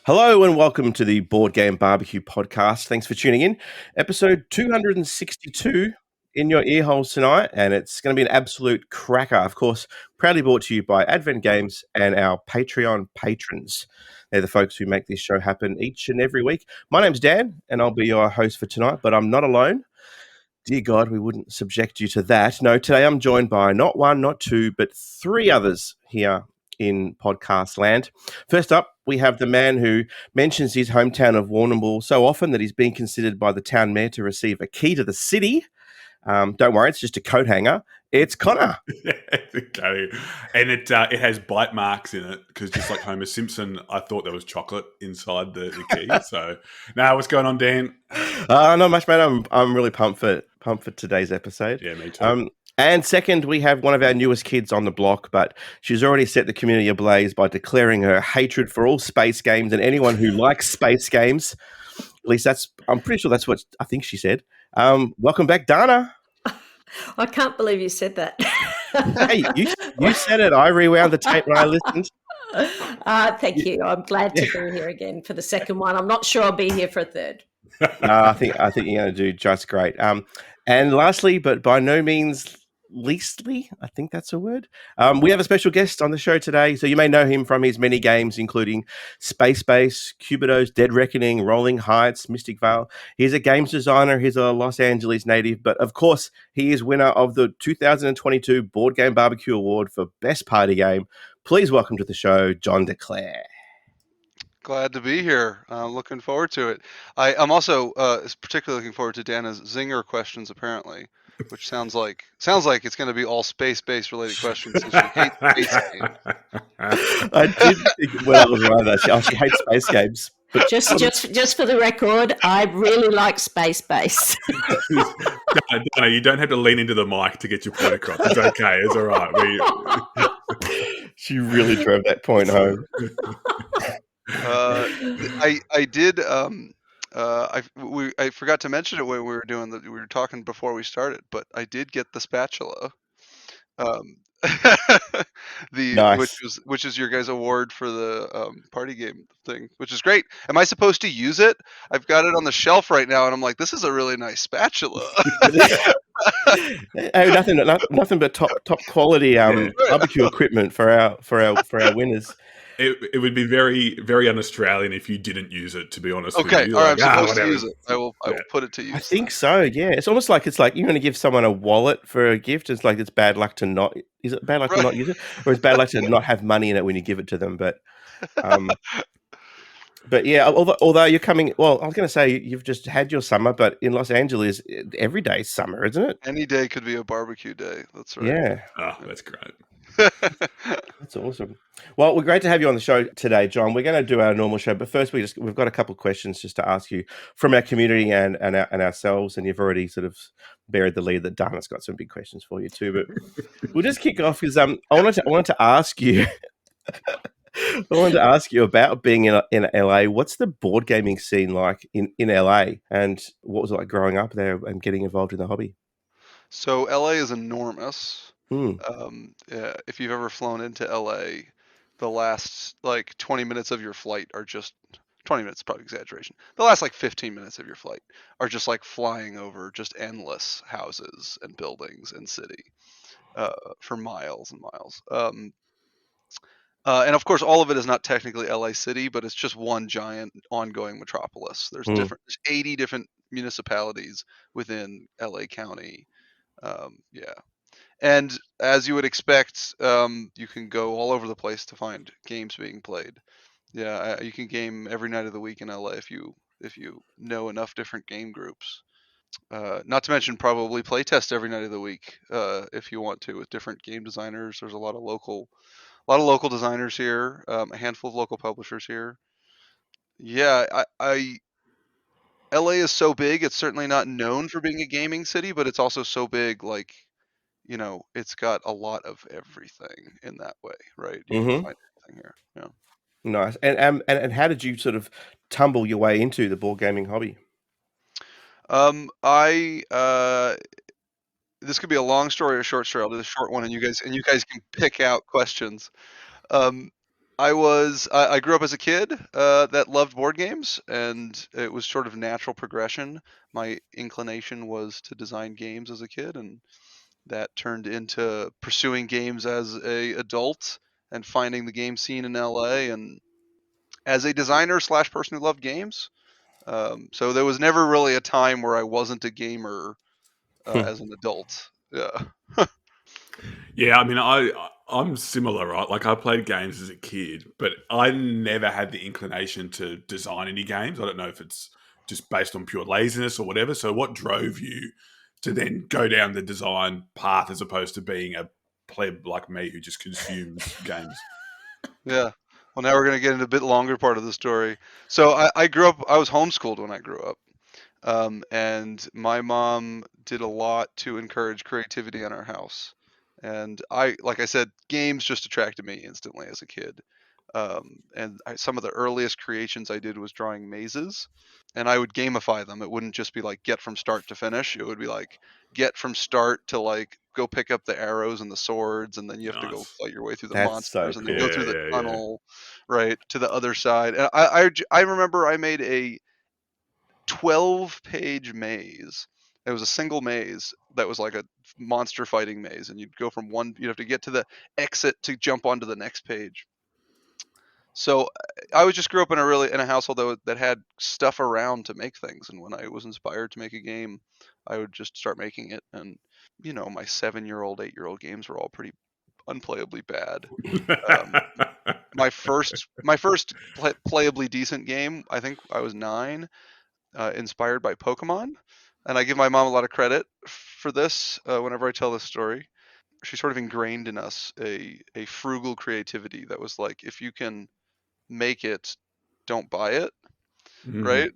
Hello and welcome to the Board Game BBQ Podcast. Thanks for tuning in. Episode 262 in your ear holes tonight, and it's going to be an absolute cracker. Of course, proudly brought to you by Advent Games and our Patreon patrons. They're the folks who make this show happen each and every week. My name's Dan, and I'll be your host for tonight, but I'm not alone. Dear God, we wouldn't subject you to that. No, today I'm joined by not one, not two, but three others here in podcast land. First up, we have the man who mentions his hometown of Warrnambool so often that he's been considered by the town mayor to receive a key to the city. Don't worry, it's just a coat hanger. It's Conor. Okay. And it has bite marks in it because just like Homer Simpson, I thought there was chocolate inside the key. So, now what's going on, Dan? Not much, mate. I'm really pumped for today's episode. Yeah, me too. And second, we have one of our newest kids on the block, but she's already set the community ablaze by declaring her hatred for all space games and anyone who likes space games. At least I'm pretty sure that's what I think she said. Welcome back, Dana. I can't believe you said that. Hey, you said it. I rewound the tape when I listened. Thank you. I'm glad to be here again for the second one. I'm not sure I'll be here for a third. No, I think you're going to do just great. And lastly, but by no means leastly, I think that's a word. We have a special guest on the show today. So you may know him from his many games, including Space Base, Cubido's Dead Reckoning, Rolling Heights, Mystic Vale. He's a games designer. He's a Los Angeles native. But of course, he is winner of the 2022 Board Game BBQ Award for Best Party Game. Please welcome to the show, John D Clair. Glad to be here. Looking forward to it. I'm also particularly looking forward to Dana's zinger questions, apparently, which sounds like it's going to be all space-based related questions. Since she hates space games. I did think when I was around that she hates space games. But just for the record, I really like Space Base. Dana, you don't have to lean into the mic to get your point across. It's okay. It's all right. She really drove that point home. I did. I forgot to mention it when we were doing we were talking before we started, but I did get the spatula. Nice. which is your guys' award for the party game thing, which is great. Am I supposed to use it? I've got it on the shelf right now, and I'm like, this is a really nice spatula. Hey, nothing but top quality barbecue equipment for our winners. It would be very, very un-Australian if you didn't use it, to be honest. Okay, with you. all right, I'm supposed whatever. to use it. I will put it to use. I think so. Yeah, it's almost like you're going to give someone a wallet for a gift. It's like it's bad luck to not. Is it bad luck to not use it, or it's bad luck to not have money in it when you give it to them? But yeah, although you're coming. Well, I was going to say you've just had your summer, but in Los Angeles, every day is summer, isn't it? Any day could be a barbecue day. That's right. Yeah. Oh, that's great. That's awesome. Well, we're great to have you on the show today, John. We're going to do our normal show, but first we've got a couple of questions just to ask you from our community and ourselves, and you've already sort of buried the lead that Dana's got some big questions for you too. But we'll just kick off because I wanted to ask you. I wanted to ask you about being in LA. What's the board gaming scene like in LA, and what was it like growing up there and getting involved in the hobby? So LA is enormous. If you've ever flown into LA, the last 20 minutes of your flight are just 20 minutes, probably exaggeration. The last 15 minutes of your flight are just flying over just endless houses and buildings and city for miles and miles. And of course, all of it is not technically LA City, but it's just one giant ongoing metropolis. There's 80 different municipalities within LA County. And as you would expect, you can go all over the place to find games being played. Yeah, you can game every night of the week in LA if you know enough different game groups. Not to mention probably playtest every night of the week if you want to with different game designers. There's a lot of local designers here, a handful of local publishers here. Yeah, LA is so big. It's certainly not known for being a gaming city, but it's also so big, it's got a lot of everything in that way, right? You can find everything here. Yeah. Nice. And how did you sort of tumble your way into the board gaming hobby? This could be a long story or a short story. I'll do the short one, and you guys can pick out questions. I grew up as a kid that loved board games, and it was sort of natural progression. My inclination was to design games as a kid, and that turned into pursuing games as a adult and finding the game scene in LA and as a designer slash person who loved games. So there was never really a time where I wasn't a gamer as an adult. Yeah. Yeah, I mean, I'm similar, right? Like I played games as a kid, but I never had the inclination to design any games. I don't know if it's just based on pure laziness or whatever. So, what drove you to then go down the design path as opposed to being a pleb like me who just consumes games? Yeah. Well, now we're going to get into a bit longer part of the story. So I grew up, I was homeschooled when I grew up. And my mom did a lot to encourage creativity in our house. And like I said, games just attracted me instantly as a kid. Some of the earliest creations I did was drawing mazes, and I would gamify them. It wouldn't just be like get from start to finish. It would be like get from start to like go pick up the arrows and the swords, and then you have to go Nice. fight your way through the That's so monsters, and then cool. go through the Yeah. tunnel, right to the other side. And I remember I made a 12-page maze. It was a single maze that was like a monster fighting maze, and you'd go from one. You'd have to get to the exit to jump onto the next page. So I was just grew up in a household that had stuff around to make things, and when I was inspired to make a game, I would just start making it. And my 7-year-old, 8-year-old games were all pretty unplayably bad. My first playably decent game, I think I was 9, inspired by Pokemon, and I give my mom a lot of credit for this whenever I tell this story. She sort of ingrained in us a frugal creativity that was like, if you can make it, don't buy it, right?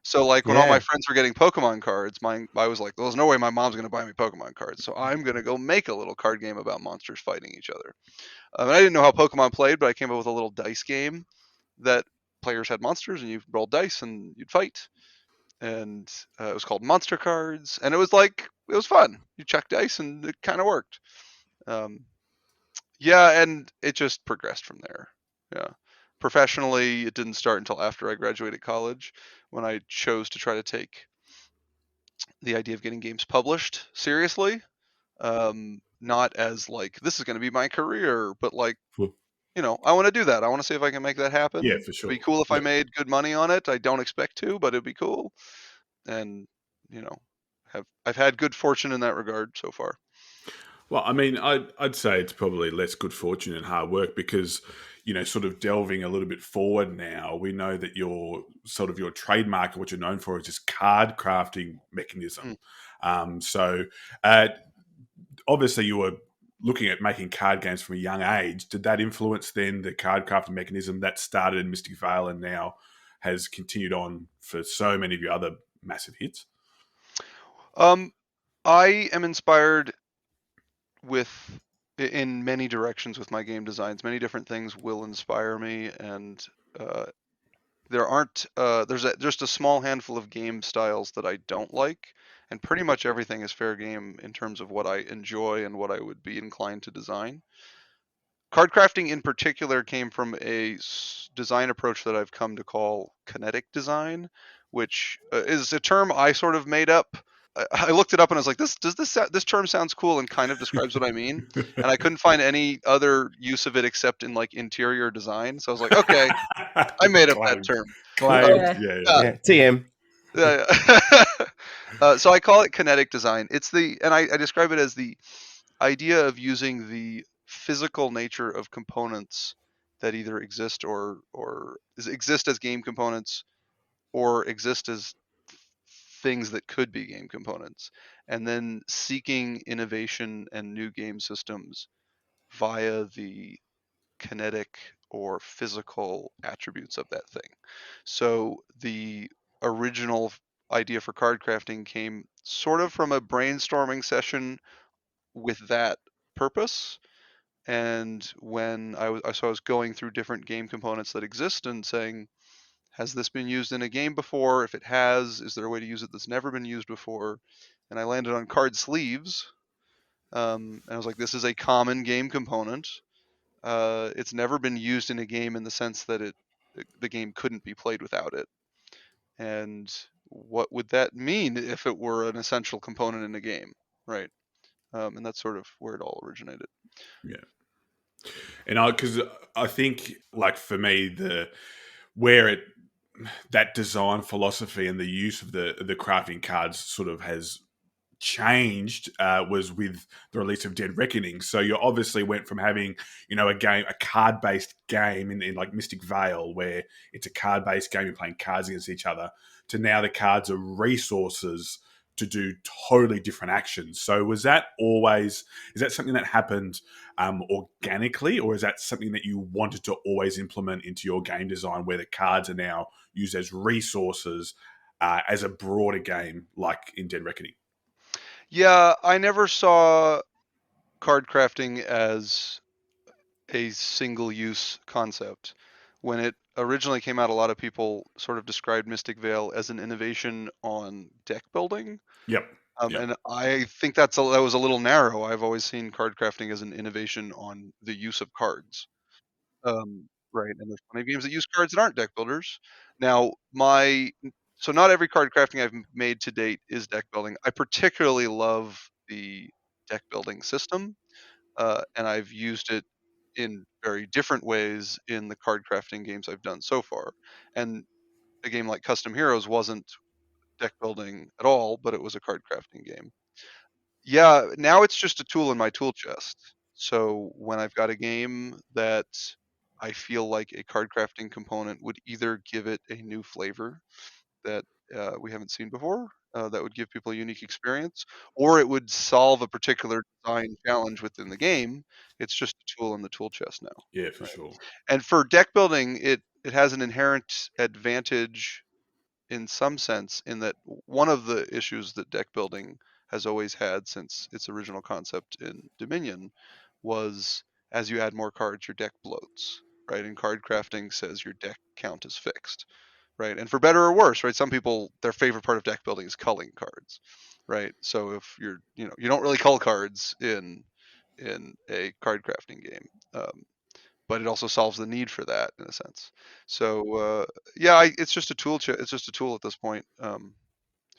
So like when all my Yeah. friends were getting Pokemon cards, I was like, there's no way my mom's gonna buy me Pokemon cards, so I'm gonna go make a little card game about monsters fighting each other. And I didn't know how Pokemon played, but I came up with a little dice game that players had monsters and you rolled dice and you'd fight. And it was called Monster Cards, and it was fun. You check dice, and it kind of worked. Yeah, and it just progressed from there. Yeah, professionally, it didn't start until after I graduated college, when I chose to try to take the idea of getting games published seriously. Not as like this is going to be my career, but like I want to do that. I want to see if I can make that happen. Yeah, for It'd sure. be cool if I Yep. made good money on it. I don't expect to, but it'd be cool. And I've had good fortune in that regard so far. Well, I mean, I'd say it's probably less good fortune and hard work because, sort of delving a little bit forward now, we know that your trademark, what you're known for, is this card crafting mechanism. So obviously you were looking at making card games from a young age. Did that influence then the card crafting mechanism that started in Mystic Vale and now has continued on for so many of your other massive hits? I am inspired in many directions with my game designs. Many different things will inspire me, and there's just a small handful of game styles that I don't like, and pretty much everything is fair game in terms of what I enjoy and what I would be inclined to design. Card crafting in particular came from a design approach that I've come to call kinetic design, which is a term I sort of made up. I looked it up and I was like, this term sounds cool and kind of describes what I mean, and I couldn't find any other use of it except in like interior design. So I was like, okay, I made up that term. Claimed. Yeah. TM. So I call it kinetic design. I describe it as the idea of using the physical nature of components that either exist or exist as game components or exist as things that could be game components, and then seeking innovation and new game systems via the kinetic or physical attributes of that thing. So the original idea for card crafting came sort of from a brainstorming session with that purpose. And when I was going through different game components that exist and saying, has this been used in a game before? If it has, is there a way to use it that's never been used before? And I landed on card sleeves. And I was like, this is a common game component. It's never been used in a game in the sense that the game couldn't be played without it. And what would that mean if it were an essential component in a game, right? And that's sort of where it all originated. Yeah. And because I think, like, for me, that design philosophy and the use of the crafting cards sort of has changed was with the release of Dead Reckoning. So you obviously went from having, a card-based game in like Mystic Vale, where it's a card-based game, you're playing cards against each other, to now the cards are resources to do totally different actions. So is that something that happened organically, or is that something that you wanted to always implement into your game design, where the cards are now used as resources as a broader game, like in Dead Reckoning? Yeah, I never saw card crafting as a single-use concept. When it originally came out, a lot of people sort of described Mystic Vale as an innovation on deck building. Yep. And I think that was a little narrow. I've always seen card crafting as an innovation on the use of cards. Right, and there's plenty of games that use cards that aren't deck builders. Now, so not every card crafting I've made to date is deck building. I particularly love the deck building system, and I've used it in very different ways in the card crafting games I've done so far. And a game like Custom Heroes wasn't deck building at all, but it was a card crafting game. Yeah, now it's just a tool in my tool chest. So when I've got a game that I feel like a card crafting component would either give it a new flavor that we haven't seen before, that would give people a unique experience, or it would solve a particular design challenge within the game, it's just a tool in the tool chest now. Yeah, for sure. And for deck building, it has an inherent advantage in some sense, in that one of the issues that deck building has always had since its original concept in Dominion was, as you add more cards, your deck bloats, right? And card crafting says your deck count is fixed, right? And for better or worse, right? Some people, their favorite part of deck building is culling cards, right? So if you don't really cull cards in a card crafting game. But it also solves the need for that in a sense. So yeah, it's just a tool. It's just a tool at this point,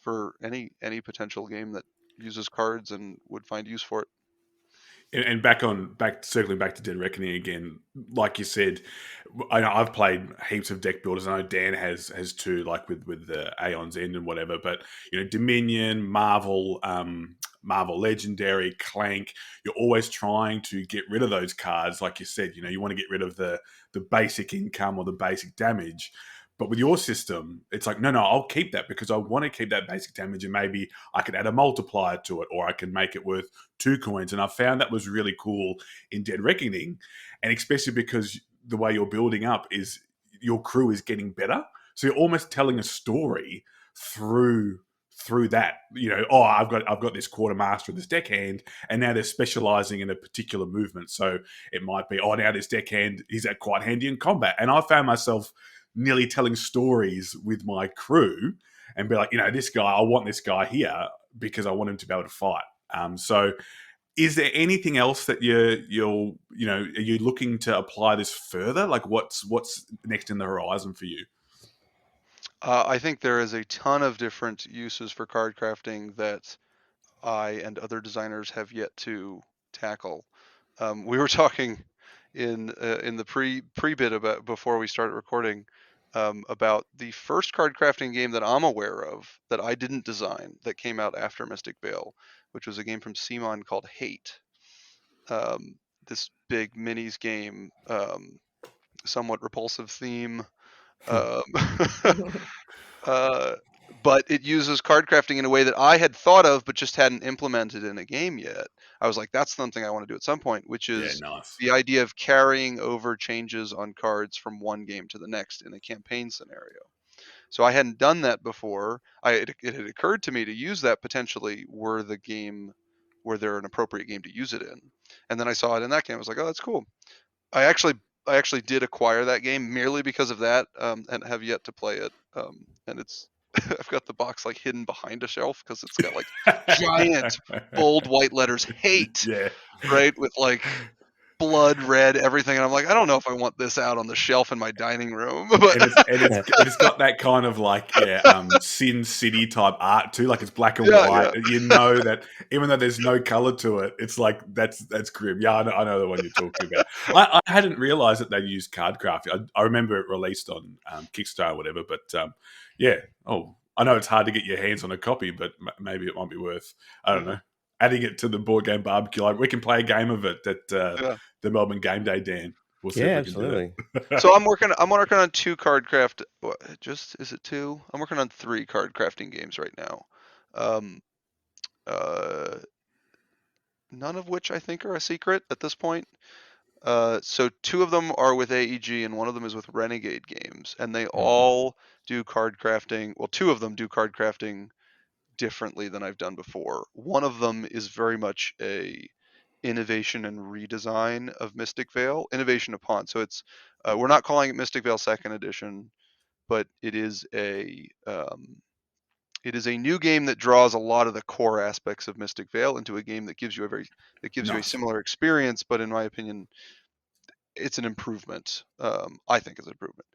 for any potential game that uses cards and would find use for it. And circling back to Dead Reckoning again, like you said, I know I've played heaps of deck builders. I know Dan has too, like with the Aeon's End and whatever. But Dominion, Marvel, Marvel Legendary, Clank, you're always trying to get rid of those cards. Like you said, you want to get rid of the basic income or the basic damage. But with your system, it's like, no, I'll keep that because I want to keep that basic damage, and maybe I could add a multiplier to it, or I can make it worth 2 coins. And I found that was really cool in Dead Reckoning, and especially because the way you're building up is your crew is getting better. So you're almost telling a story through that. I've got this quartermaster, this deckhand, and now they're specializing in a particular movement. So it might be, now this deckhand, he's quite handy in combat. And I found myself nearly telling stories with my crew and be like, this guy, I want this guy here because I want him to be able to fight. So is there anything else that are you looking to apply this further? Like what's next in the horizon for you? I think there is a ton of different uses for card crafting that I and other designers have yet to tackle. We were talking in the pre-bit about before we started recording about the first card crafting game that I'm aware of that I didn't design, that came out after Mystic Vale, which was a game from CMON called Hate. This big minis game, somewhat repulsive theme. But it uses card crafting in a way that I had thought of but just hadn't implemented in a game yet. I was like, that's something I want to do at some point, which is nice. The idea of carrying over changes on cards from one game to the next in a campaign scenario. So I hadn't done that before. It had occurred to me to use that potentially were there an appropriate game to use it in. And then I saw it in that game. I was like, oh, that's cool. I actually did acquire that game merely because of that, and have yet to play it. And it's I've got the box like hidden behind a shelf because it's got like giant bold white letters "hate," Yeah. right, with like blood red, everything, and I'm like, I don't know if I want this out on the shelf in my dining room. But it's got that kind of like Sin City type art too, like it's black and Yeah, white. yeah. You know that even though there's no color to it, it's like that's grim. Yeah, I know the one you're talking about. I hadn't realized that they used card crafting. I remember it released on Kickstarter or whatever, but yeah. Oh, I know it's hard to get your hands on a copy, but maybe it might be worth, I don't know, adding it to the Board Game BBQ. Like we can play a game of it at the Melbourne Game Day, Dan. We'll see if we can absolutely. do it. So I'm working on 2 card craft. Is it 2? I'm working on 3 card crafting games right now. None of which I think are a secret at this point. So 2 of them are with AEG and one of them is with Renegade Games, and they all do card crafting. Well, 2 of them do card crafting differently than I've done before. One of them is very much a innovation and redesign of Mystic Vale, innovation upon. So it's we're not calling it Mystic Vale Second Edition, but it is a new game that draws a lot of the core aspects of Mystic Vale into a game that gives you you a similar experience, but in my opinion, it's an improvement. I think it's an improvement.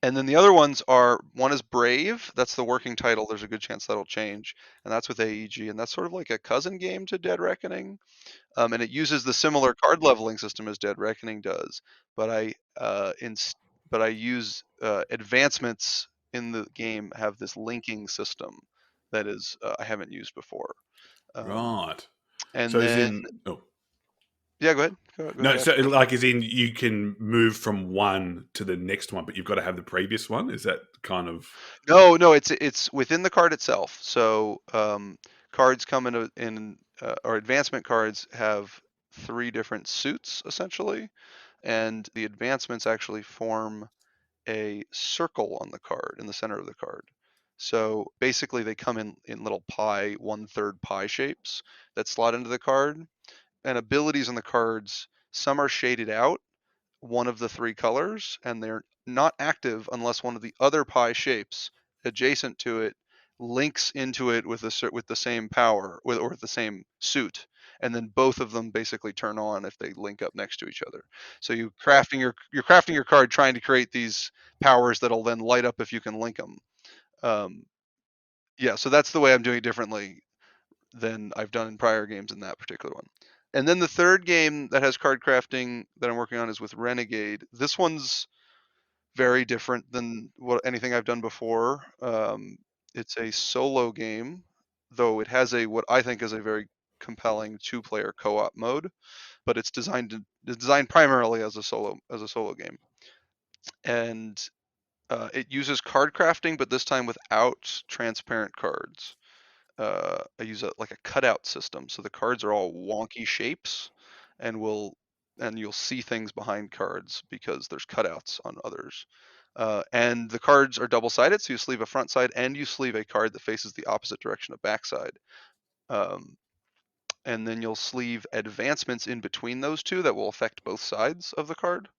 And then the other ones are, one is Brave. That's the working title. There's a good chance that'll change. And that's with AEG. And that's sort of like a cousin game to Dead Reckoning. And it uses the similar card leveling system as Dead Reckoning does. But I use advancements in the game have this linking system that is I haven't used before. Right. And so then yeah, go ahead. Go no, ahead. so like as in you can move from one to the next one, but you've got to have the previous one. Is that kind of? No, it's within the card itself. So cards come in or advancement cards have 3 different suits essentially, and the advancements actually form a circle on the card in the center of the card. So basically, they come in little pie, 1/3 pie shapes that slot into the card, and abilities on the cards. Some are shaded out, one of the 3 colors, and they're not active unless one of the other pie shapes adjacent to it links into it with the same power or with the same suit, and then both of them basically turn on if they link up next to each other. So you're crafting your card trying to create these powers that'll then light up if you can link them. So that's the way I'm doing it differently than I've done in prior games in that particular one. And then the third game that has card crafting that I'm working on is with Renegade. This one's very different than anything I've done before. It's a solo game, though it has what I think is a very compelling 2-player co-op mode, but it's designed primarily as a solo game. And it uses card crafting, but this time without transparent cards. I use a cutout system, so the cards are all wonky shapes, and you'll see things behind cards because there's cutouts on others. And the cards are double-sided, so you sleeve a front side and you sleeve a card that faces the opposite direction of backside. And then you'll sleeve advancements in between those two that will affect both sides of the card.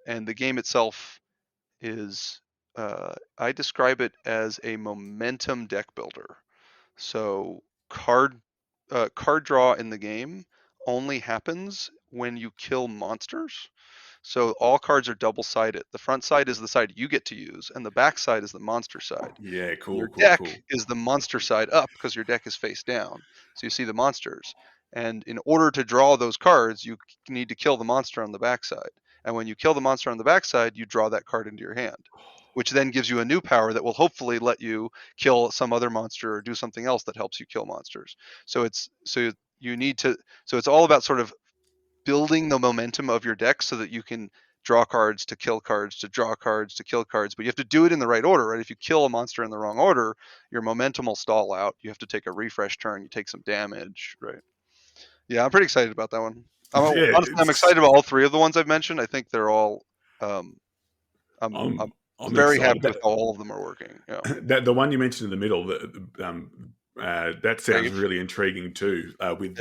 And the game itself is, I describe it as a momentum deck builder. So card draw in the game only happens when you kill monsters. So all cards are double-sided. The front side is the side you get to use, and the back side is the monster side. Yeah, cool. Your deck is the monster side up because your deck is face down, so you see the monsters. And in order to draw those cards, you need to kill the monster on the back side. And when you kill the monster on the back side, you draw that card into your hand, which then gives you a new power that will hopefully let you kill some other monster or do something else that helps you kill monsters. So it's all about sort of building the momentum of your deck so that you can draw cards to kill cards to draw cards to kill cards, but you have to do it in the right order, right? If you kill a monster in the wrong order, your momentum will stall out. You have to take a refresh turn, you take some damage, right? Yeah, I'm pretty excited about that one. Honestly, I'm excited about all 3 of the ones I've mentioned. I think they're all I'm very happy with how all of them are working. Yeah. The one you mentioned in the middle, that sounds really intriguing too. With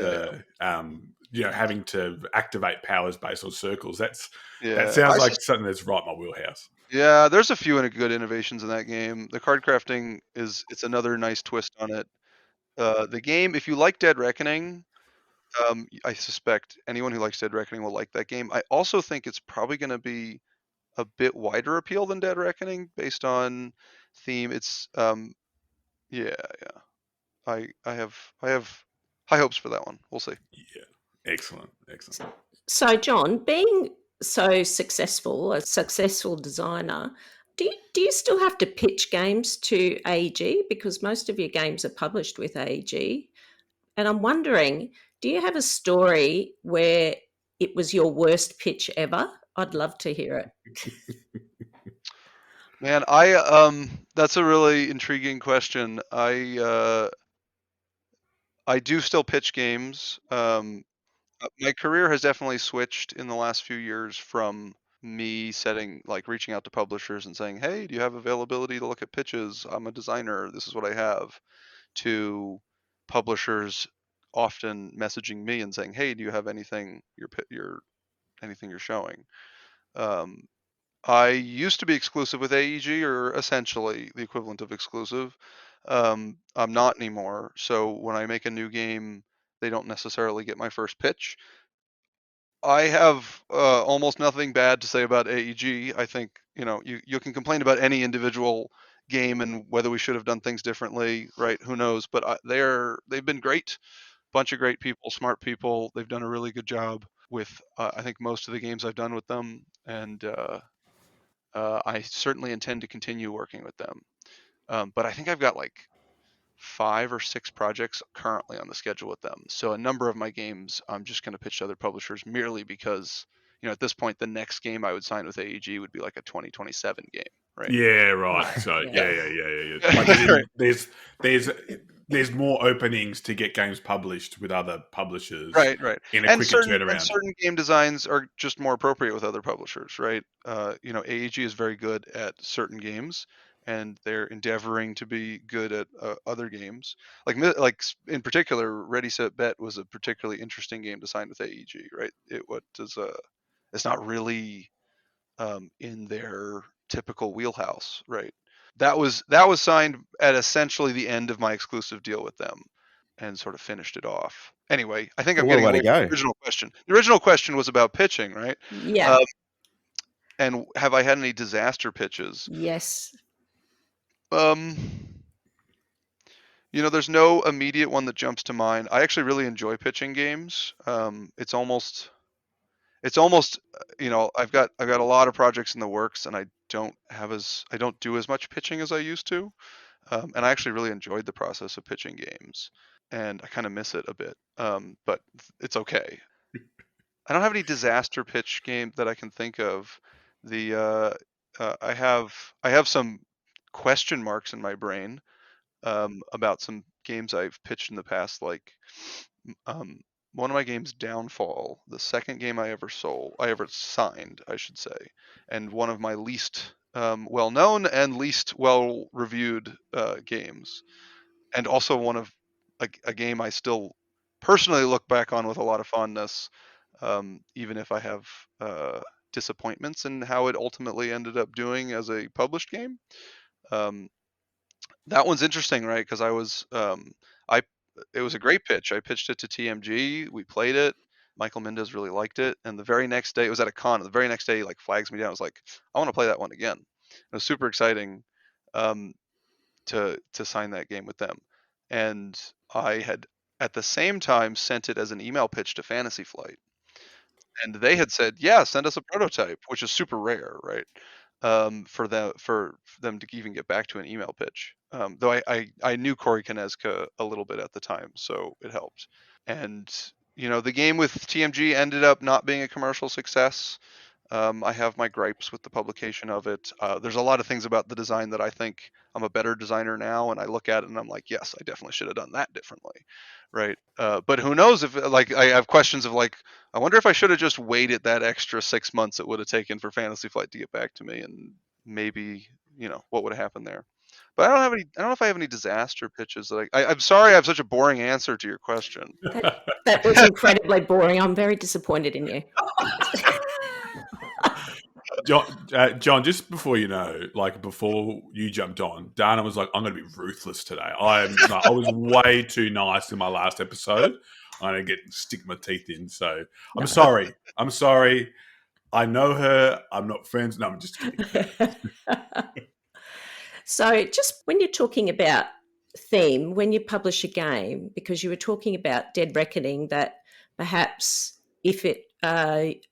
having to activate powers based on circles. That sounds like something that's right in my wheelhouse. Yeah, there's a few good innovations in that game. The card crafting it's another nice twist on it. The game, if you like Dead Reckoning, I suspect anyone who likes Dead Reckoning will like that game. I also think it's probably going to be a bit wider appeal than Dead Reckoning based on theme. It's yeah. I have high hopes for that one. We'll see. Yeah, excellent. So, John, being so successful, a successful designer, do you still have to pitch games to AEG? Because most of your games are published with AEG. And I'm wondering, do you have a story where it was your worst pitch ever? I'd love to hear it. Man, that's a really intriguing question. I do still pitch games. My career has definitely switched in the last few years from me reaching out to publishers and saying, "Hey, do you have availability to look at pitches? I'm a designer. This is what I have," to publishers often messaging me and saying, "Hey, do you have anything anything you're showing?" I used to be exclusive with AEG, or essentially the equivalent of exclusive. I'm not anymore. So when I make a new game, they don't necessarily get my first pitch. I have almost nothing bad to say about AEG. I think you can complain about any individual game and whether we should have done things differently, right? Who knows? But they've been great, bunch of great people, smart people. They've done a really good job with I think most of the games I've done with them, and I certainly intend to continue working with them. But I think I've got like 5 or 6 projects currently on the schedule with them. So a number of my games I'm just going to pitch to other publishers merely because, at this point, the next game I would sign with AEG would be like a 2027 game, right? Yeah, right. So Yeah. Like there's more openings to get games published with other publishers, Right. in a And quicker turnaround. certain game designs are just more appropriate with other publishers, right? AEG is very good at certain games, and they're endeavoring to be good at other games. Like in particular, Ready Set Bet was a particularly interesting game to sign with AEG, right? It's not really in their typical wheelhouse, right? That was signed at essentially the end of my exclusive deal with them, and sort of finished it off. Anyway, I think I'm getting away from the original question. The original question was about pitching, right? Yeah. And have I had any disaster pitches? Yes. There's no immediate one that jumps to mind. I actually really enjoy pitching games. It's almost I've got a lot of projects in the works, and I don't do as much pitching as I used to. And I actually really enjoyed the process of pitching games, and I kind of miss it a bit. But it's okay. I don't have any disaster pitch game that I can think of. I have some question marks in my brain about some games I've pitched in the past, like one of my games, Downfall, the second game I ever signed, I should say, and one of my least well-known and least well-reviewed games, and also one of a game I still personally look back on with a lot of fondness, even if I have disappointments in how it ultimately ended up doing as a published game. That one's interesting, right? Because it was a great pitch. I pitched it to TMG. We played it. Michael Mendez really liked it. And the very next day, it was at a con. The very next day, he flags me down. I was like, I want to play that one again. It was super exciting to sign that game with them. And I had at the same time sent it as an email pitch to Fantasy Flight. And they had said, yeah, send us a prototype, which is super rare, right? For them to even get back to an email pitch. Though I knew Corey Kineska a little bit at the time, so it helped. And the game with TMG ended up not being a commercial success. I have my gripes with the publication of it. There's a lot of things about the design that I think I'm a better designer now, and I look at it and I'm like, yes, I definitely should have done that differently, right? But who knows if I have questions of I wonder if I should have just waited that extra 6 months it would have taken for Fantasy Flight to get back to me, and maybe what would have happened there. But I don't know if I have any disaster pitches. I'm sorry I have such a boring answer to your question. That was incredibly boring. I'm very disappointed in you. John, just before before you jumped on, Dana was like, I'm going to be ruthless today. I was way too nice in my last episode. I don't stick my teeth in. So No. I'm sorry. I'm sorry. I know her. I'm not friends. No, I'm just kidding. So, just when you're talking about theme, when you publish a game, because you were talking about Dead Reckoning, that perhaps if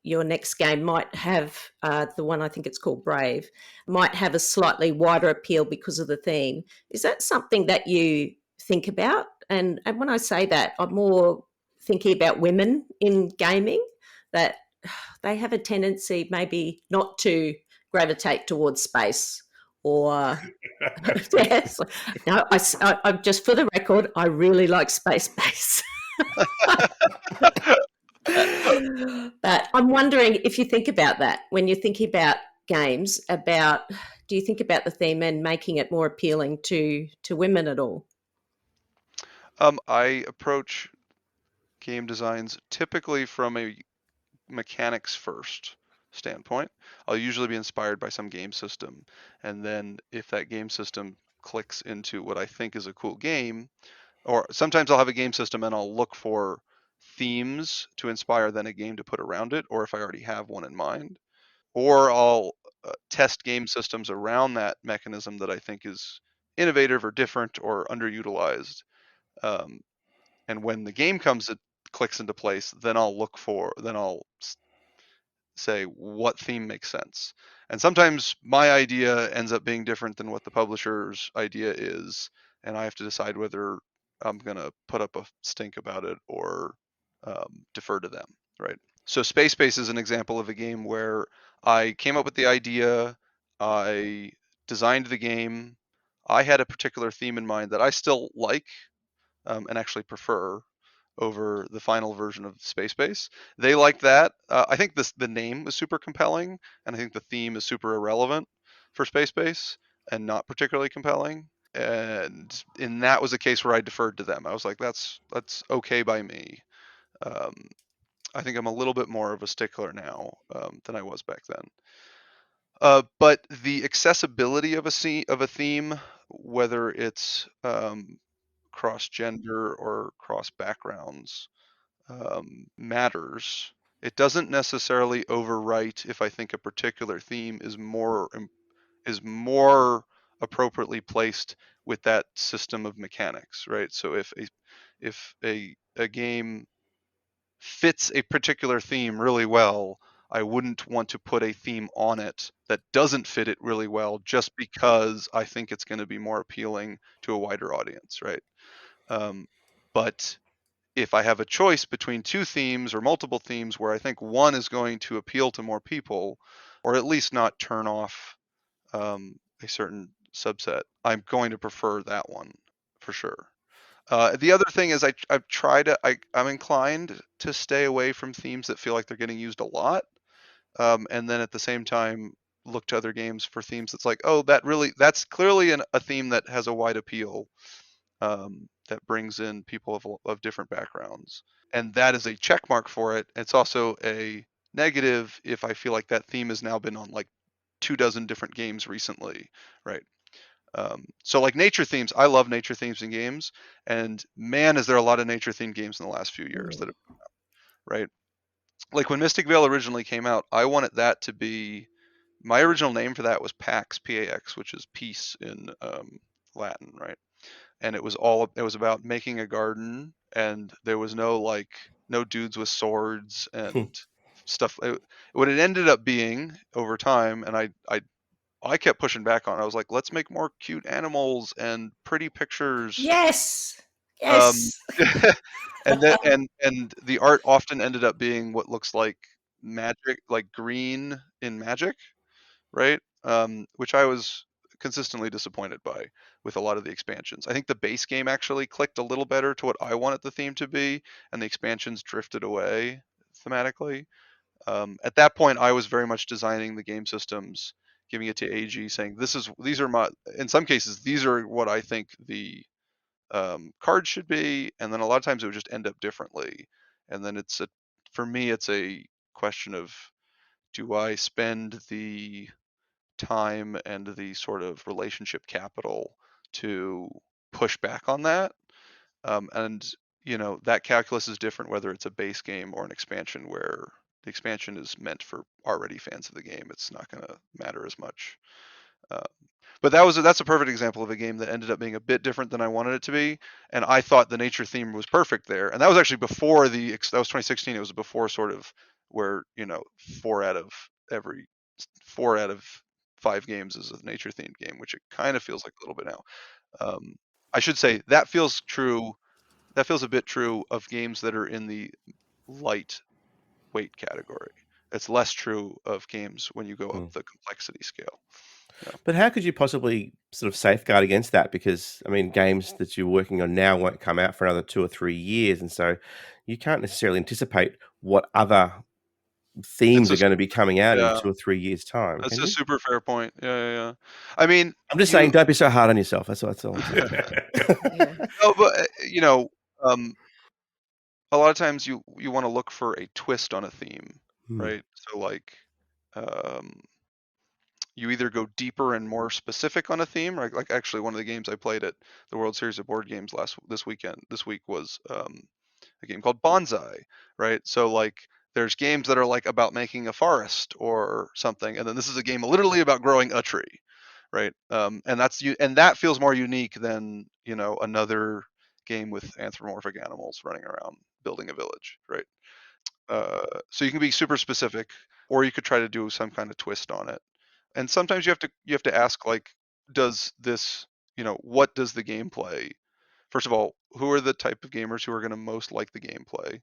your next game might have the one, I think it's called Brave, might have a slightly wider appeal because of the theme. Is that something that you think about? And when I say that, I'm more thinking about women in gaming, that they have a tendency maybe not to gravitate towards space or yes. No, I just for the record, I really like space base. But I'm wondering if you think about that when you're thinking about games, do you think about the theme and making it more appealing to women at all? I approach game designs typically from a mechanics first standpoint. I'll usually be inspired by some game system, and then if that game system clicks into what I think is a cool game, or sometimes I'll have a game system and I'll look for themes to inspire then a game to put around it, or if I already have one in mind, or I'll test game systems around that mechanism that I think is innovative or different or underutilized. Um, and when the game it clicks into place, then I'll say what theme makes sense. And sometimes my idea ends up being different than what the publisher's idea is, and I have to decide whether I'm going to put up a stink about it or defer to them, right? So Space Base is an example of a game where I came up with the idea, I designed the game, I had a particular theme in mind that I still like and actually prefer over the final version of Space Base. They liked that. I think the name was super compelling, and I think the theme is super irrelevant for Space Base and not particularly compelling. And that was a case where I deferred to them. I was like, that's okay by me. Um, I think I'm a little bit more of a stickler now than I was back then. But the accessibility of a theme, whether it's cross gender or cross backgrounds, matters. It doesn't necessarily overwrite if I think a particular theme is more appropriately placed with that system of mechanics, right? So if a game fits a particular theme really well, I wouldn't want to put a theme on it that doesn't fit it really well just because I think it's going to be more appealing to a wider audience, right? But if I have a choice between two themes or multiple themes where I think one is going to appeal to more people, or at least not turn off a certain subset, I'm going to prefer that one for sure. The other thing is I'm inclined to stay away from themes that feel like they're getting used a lot, and then at the same time look to other games for themes that's like, oh, that's clearly a theme that has a wide appeal, that brings in people of different backgrounds, and that is a check mark for it. It's also a negative if I feel like that theme has now been on like 24 different games recently, right? So like nature themes, I love nature themes in games, and man, is there a lot of nature themed games in the last few years that have come out, right? Like when Mystic Vale originally came out, I wanted that to be, my original name for that was Pax, P-A-X, which is peace in Latin, right? And it was about making a garden, and there was no dudes with swords and stuff. What it ended up being over time, and I kept pushing back on it. I was like, let's make more cute animals and pretty pictures. Yes. Um, Yes. and the art often ended up being what looks like magic, like green in Magic, right? Which I was consistently disappointed by with a lot of the expansions. I think the base game actually clicked a little better to what I wanted the theme to be, and the expansions drifted away thematically. At that point, I was very much designing the game systems, giving it to AG, saying these are my, in some cases, these are what I think the cards should be, and then a lot of times it would just end up differently. And then for me, it's a question of, do I spend the time and the sort of relationship capital to push back on that? And that calculus is different whether it's a base game or an expansion, where the expansion is meant for already fans of the game. It's not going to matter as much. But that's a perfect example of a game that ended up being a bit different than I wanted it to be, and I thought the nature theme was perfect there. And that was actually before that was 2016. It was before sort of where 4 out of 5 games is a nature themed game, which it kind of feels like a little bit now. I should say that feels true. That feels a bit true of games that are in the lightweight category. It's less true of games when you go up the complexity scale. But how could you possibly sort of safeguard against that? Because, I mean, games that you're working on now won't come out for another 2 or 3 years, and so you can't necessarily anticipate what other themes are gonna be coming out in Yeah. 2 or 3 years' time, That's can a you? super fair point. Yeah. I mean, I'm just saying, don't be so hard on yourself. That's all I'm saying. Yeah. no, but a lot of times you want to look for a twist on a theme, right? So like, you either go deeper and more specific on a theme, right? Like actually one of the games I played at the World Series of Board Games this week was a game called Bonsai, right? So like there's games that are like about making a forest or something, and then this is a game literally about growing a tree, right? And that feels more unique than another game with anthropomorphic animals running around building a village, right? So you can be super specific, or you could try to do some kind of twist on it. And sometimes you have to ask, like, does this, what does the gameplay? First of all, who are the type of gamers who are going to most like the gameplay,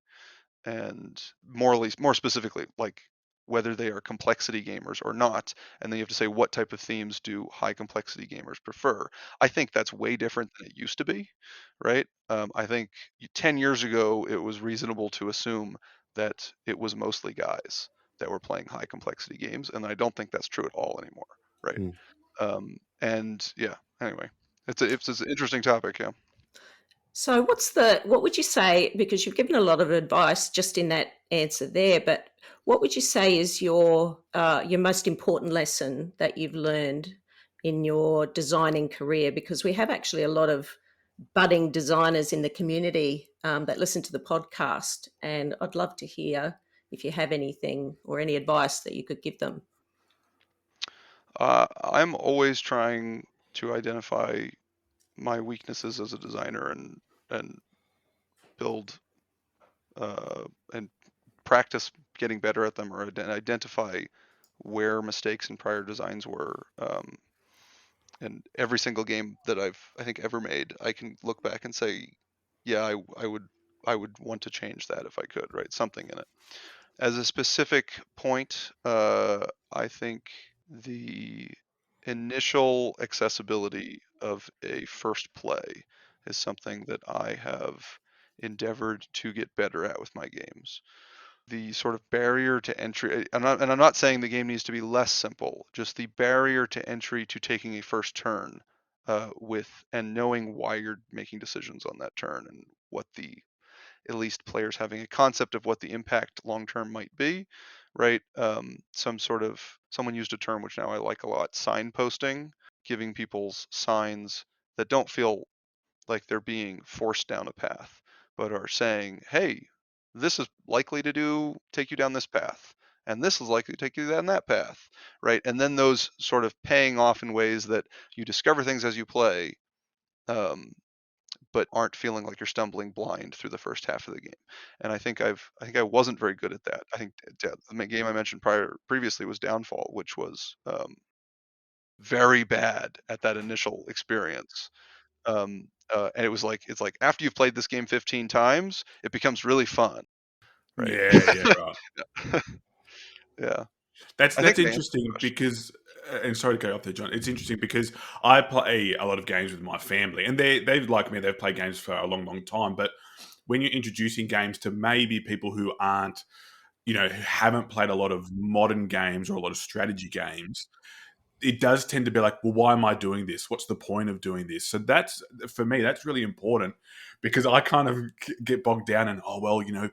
and more specifically, like whether they are complexity gamers or not. And then you have to say, what type of themes do high complexity gamers prefer? I think that's way different than it used to be, right? I think 10 years ago it was reasonable to assume that it was mostly guys that were playing high complexity games, and I don't think that's true at all anymore, right? And yeah, anyway, it's an interesting topic. Yeah. So what would you say, because you've given a lot of advice just in that answer there, but what would you say is your most important lesson that you've learned in your designing career? Because we have actually a lot of budding designers in the community that listen to the podcast, and I'd love to hear if you have anything or any advice that you could give them. I'm always trying to identify my weaknesses as a designer and build and practice getting better at them, or identify where mistakes in prior designs were. And every single game that I think ever made, I can look back and say, yeah, I would want to change that if I could, right? Something in it. As a specific point, I think the initial accessibility of a first play is something that I have endeavored to get better at with my games. The sort of barrier to entry, and I'm not saying the game needs to be less simple, just the barrier to entry to taking a first turn and knowing why you're making decisions on that turn, and what at least players having a concept of what the impact long term might be, right? Someone used a term which now I like a lot: signposting, giving people's signs that don't feel like they're being forced down a path, but are saying, hey, this is likely to take you down this path, and this is likely to take you down that path, right? And then those sort of paying off in ways that you discover things as you play, but aren't feeling like you're stumbling blind through the first half of the game. And I think I wasn't very good at that. I think the game I mentioned previously was Downfall, which was very bad at that initial experience. And it's like after you've played this game 15 times, it becomes really fun, right? Yeah, right. Yeah. That's I think to answer interesting the question. because, and sorry to go off there, John. It's interesting because I play a lot of games with my family, and they've like me. They've played games for a long, long time. But when you're introducing games to maybe people who aren't, who haven't played a lot of modern games or a lot of strategy games, it does tend to be like, well, why am I doing this? What's the point of doing this? So that's, for me, that's really important, because I kind of get bogged down in,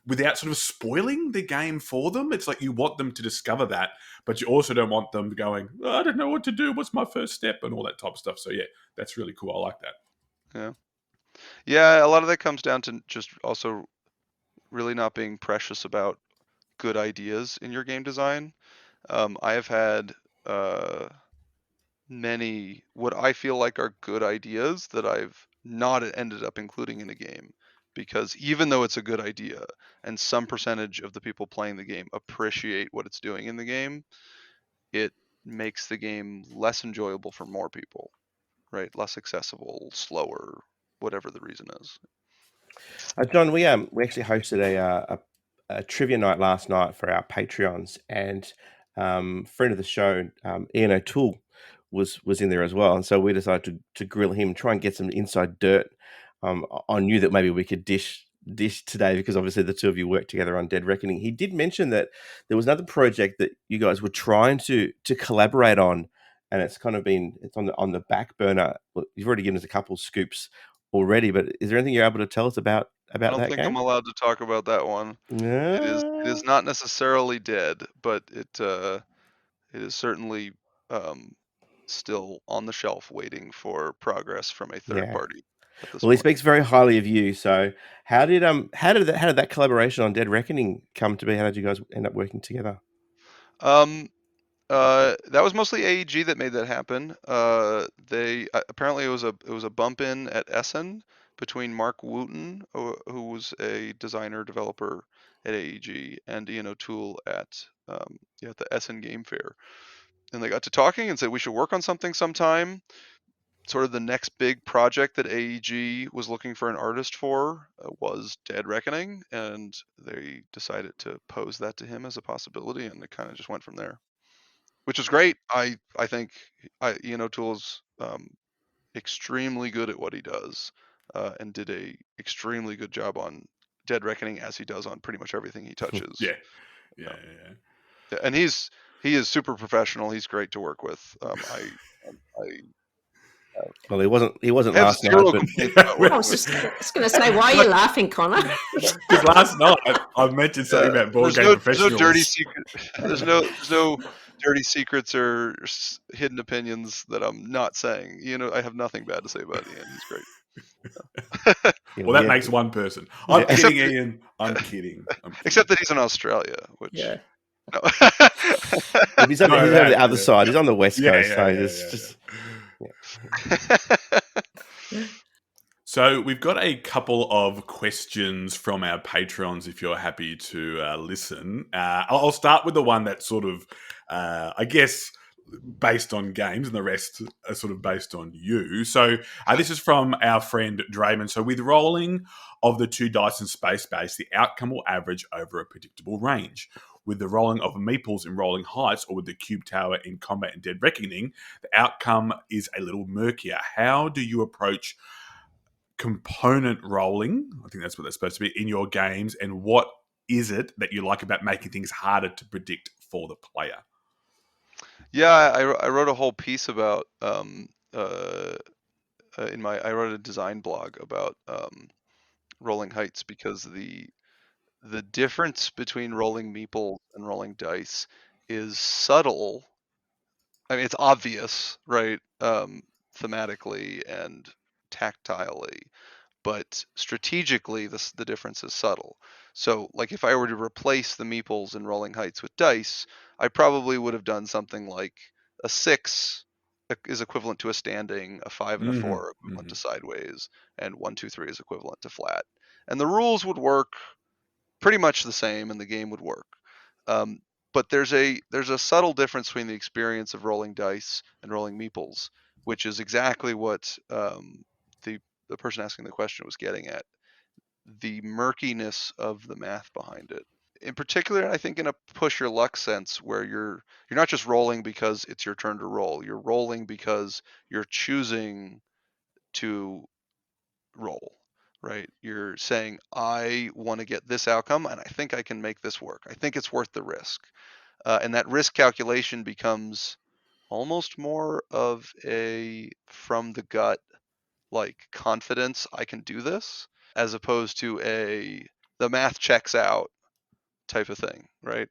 without sort of spoiling the game for them. It's like you want them to discover that, but you also don't want them going, I don't know what to do. What's my first step? And all that type of stuff. So yeah, that's really cool. I like that. Yeah. Yeah, a lot of that comes down to just also really not being precious about good ideas in your game design. I have had many what I feel like are good ideas that I've not ended up including in a game, because even though it's a good idea and some percentage of the people playing the game appreciate what it's doing in the game, it makes the game less enjoyable for more people, right? Less accessible, slower, whatever the reason is. John, we actually hosted a trivia night last night for our Patreons, and friend of the show, Ian O'Toole, was in there as well, and so we decided to grill him, try and get some inside dirt on you that maybe we could dish today, because obviously the two of you worked together on Dead Reckoning. He did mention that there was another project that you guys were trying to collaborate on, and it's kind of it's on the back burner. Look, you've already given us a couple of scoops already, but is there anything you're able to tell us about I don't that think I'm game? allowed to talk about that one. It is not necessarily dead, but it is certainly still on the shelf waiting for progress from a third Yeah. party at this Well, he point. speaks very highly of you. So, how did that collaboration on Dead Reckoning come to be? How did you guys end up working together? That was mostly AEG that made that happen. They apparently it was a bump in at Essen between Mark Wooten, who was a designer developer at AEG, and Ian O'Toole at the Essen Game Fair, and they got to talking and said we should work on something sometime. Sort of the next big project that AEG was looking for an artist for was Dead Reckoning, and they decided to pose that to him as a possibility, and it kind of just went from there, which is great. I think Ian O'Toole's extremely good at what he does, and did a extremely good job on Dead Reckoning, as he does on pretty much everything he touches. Yeah. And he is super professional. He's great to work with. Well, he wasn't I have last night, zero but complaints about I working was with just going to say, why are you laughing, Connor? Because last night I mentioned something about board game there's professionals. no dirty secret. There's no dirty secrets or hidden opinions that I'm not saying. I have nothing bad to say about Ian. He's great. Well, that makes one person. I'm kidding, Ian. I'm kidding. Except that he's in Australia, which Yeah. no. He's on the other side. He's on the west coast. So we've got a couple of questions from our patrons, if you're happy to listen. I'll start with the one that's sort of, I guess, based on games, and the rest are sort of based on you. So this is from our friend Draymond. So with rolling of the two dice in space base, the outcome will average over a predictable range. With the rolling of meeples in Rolling Heights, or with the cube tower in Combat and Dead Reckoning, the outcome is a little murkier. How do you approach component rolling, I think that's what that's supposed to be, in your games, and what is it that you like about making things harder to predict for the player? Yeah, I wrote a whole piece about I wrote a design blog about Rolling Heights, because the difference between rolling meeples and rolling dice is subtle. I mean, it's obvious, right? Thematically and tactilely, but strategically, the difference is subtle. So, like, if I were to replace the meeples in Rolling Heights with dice, I probably would have done something like a 6 is equivalent to a standing, a 5 and a 4 equivalent to sideways, and 1, 2, 3 is equivalent to flat. And the rules would work pretty much the same, and the game would work. But there's a subtle difference between the experience of rolling dice and rolling meeples, which is exactly what the person asking the question was getting at: the murkiness of the math behind it. In particular, I think in a push your luck sense, where you're not just rolling because it's your turn to roll. You're rolling because you're choosing to roll, right? You're saying, I want to get this outcome, and I think I can make this work. I think it's worth the risk. And that risk calculation becomes almost more of a from the gut, like, confidence, I can do this, as opposed to the math checks out type of thing, right?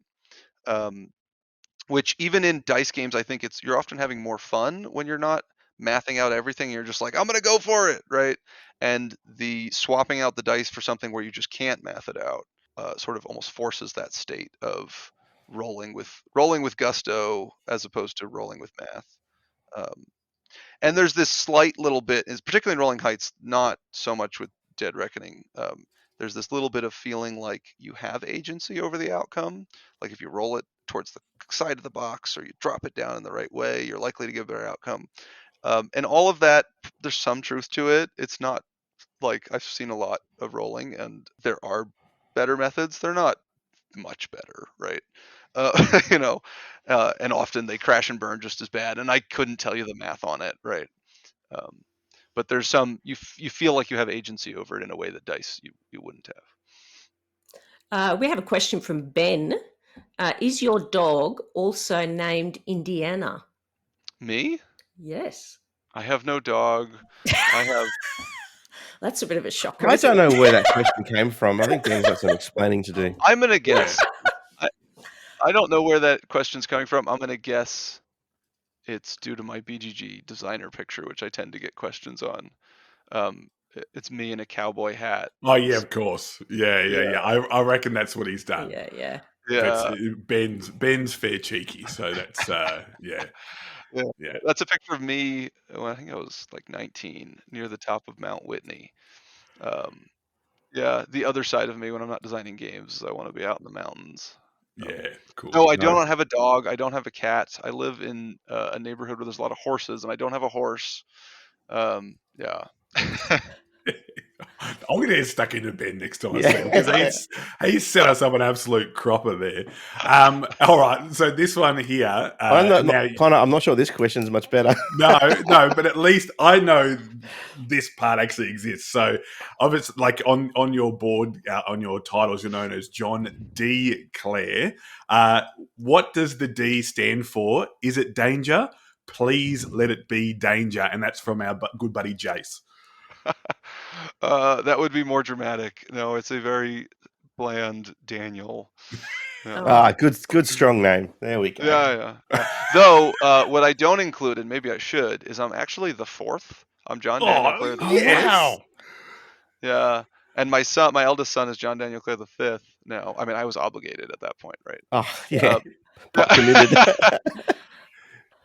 Which even in dice games, I think you're often having more fun when you're not mathing out everything. You're just like, I'm gonna go for it, right? And the swapping out the dice for something where you just can't math it out sort of almost forces that state of rolling with gusto as opposed to rolling with math. And there's this slight little bit, particularly in Rolling Heights, not so much with Dead Reckoning. There's this little bit of feeling like you have agency over the outcome. Like if you roll it towards the side of the box or you drop it down in the right way, you're likely to get a better outcome. And all of that, there's some truth to it. It's not like I've seen a lot of rolling, and there are better methods. They're not much better, right? And often they crash and burn just as bad. And I couldn't tell you the math on it, right? But there's some you feel like you have agency over it in a way that dice you wouldn't have. We have a question from Ben. Is your dog also named Indiana? Me? Yes. I have no dog. I have. That's a bit of a shocker. I don't know where that question came from. I think Dan's got some explaining to do. I'm gonna guess. I don't know where that question's coming from. I'm gonna guess it's due to my BGG designer picture, which I tend to get questions on. It's me in a cowboy hat. Oh yeah, of course. Yeah. I reckon that's what he's done. Yeah. That's, Ben's fair cheeky, so that's yeah. That's a picture of me when I think I was like 19, near the top of Mount Whitney. The other side of me when I'm not designing games, I want to be out in the mountains. Yeah, cool. No, I don't have a dog. I don't have a cat. I live in a neighborhood where there's a lot of horses, and I don't have a horse. Yeah. I'm going to get stuck into Ben next time because he's set us up an absolute cropper there. All right, so this one here. Conor, I'm not sure this question's much better. no, but at least I know this part actually exists. So, obviously, like on your board, on your titles, you're known as John D Clair. What does the D stand for? Is it danger? Please let it be danger, and that's from our good buddy Jace. That would be more dramatic. No, it's a very bland Daniel. Good strong name. There we go. Yeah. Though what I don't include, and maybe I should, is I'm actually the fourth. I'm John Daniel Clair the fourth. Wow. Yeah. And my eldest son is John Daniel Clair the fifth. No, I mean I was obligated at that point, right? Oh yeah. Committed.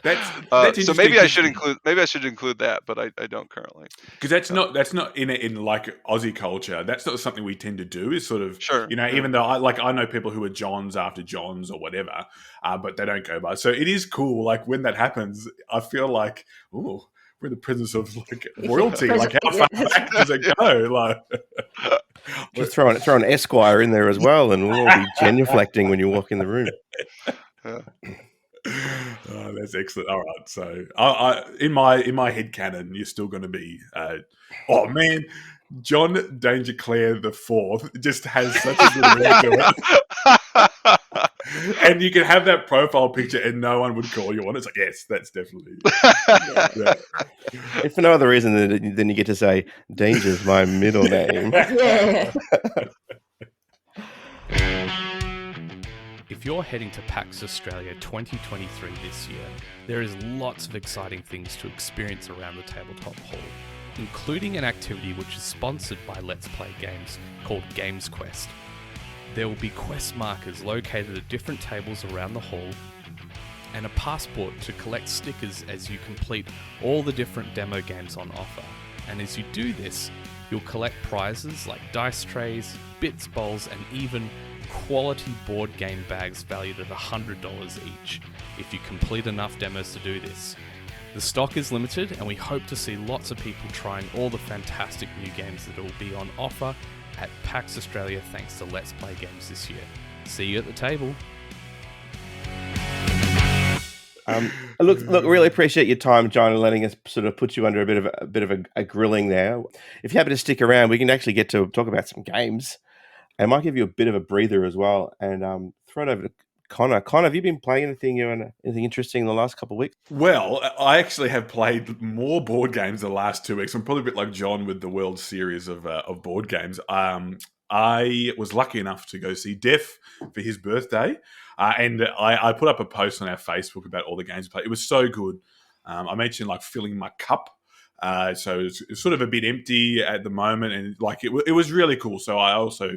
That's so maybe I should include that, but I don't currently, because that's not in like Aussie culture. That's not something we tend to do. Is sort of even though I know people who are Johns after Johns or whatever, but they don't go by. So it is cool. Like when that happens, I feel like we're in the presence of like royalty. Like how far back does it go? Like just throw an Esquire in there as well, and we'll all be genuflecting when you walk in the room. Yeah. Oh, that's excellent. All right, so I in my head canon, you're still going to be. Oh man, John Danger Clair the fourth just has such a good ring to it, and you can have that profile picture, and no one would call you on it. It's like yes, that's definitely. Yeah. If for no other reason than you get to say Danger's my middle name. Yeah. If you're heading to PAX Australia 2023 this year, there is lots of exciting things to experience around the tabletop hall, including an activity which is sponsored by Let's Play Games called Games Quest. There will be quest markers located at different tables around the hall, and a passport to collect stickers as you complete all the different demo games on offer. And as you do this, you'll collect prizes like dice trays, bits bowls, and even quality board game bags valued at $100 each if you complete enough demos to do this. The stock is limited, and we hope to see lots of people trying all the fantastic new games that will be on offer at PAX Australia thanks to Let's Play Games this year. See you at the table. Look, really appreciate your time, John, and letting us sort of put you under a bit of a grilling there. If you're happy to stick around, we can actually get to talk about some games. I might give you a bit of a breather as well, and throw it over to Conor. Conor, have you been playing anything interesting in the last couple of weeks? Well, I actually have played more board games the last 2 weeks. I'm probably a bit like John with the World Series of board games. I was lucky enough to go see Def for his birthday, and I put up a post on our Facebook about all the games we played. It was so good. I mentioned like filling my cup. So it's sort of a bit empty at the moment, and like it was really cool. So I also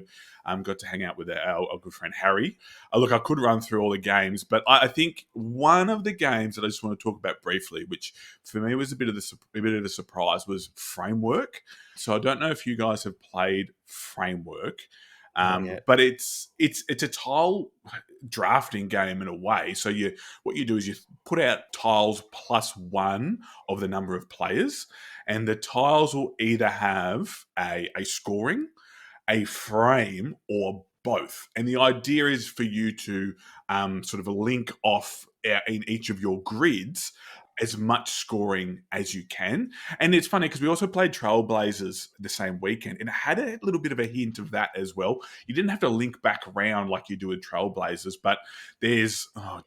got to hang out with our good friend Harry. Look, I could run through all the games, but I think one of the games that I just want to talk about briefly, which for me was a bit of a surprise, was Framework. So I don't know if you guys have played Framework. But it's a tile drafting game in a way. So what you do is you put out tiles plus one of the number of players, and the tiles will either have a scoring, a frame, or both. And the idea is for you to sort of link off in each of your grids as much scoring as you can. And it's funny because we also played Trailblazers the same weekend, and it had a little bit of a hint of that as well. You didn't have to link back around like you do in Trailblazers, but there's, I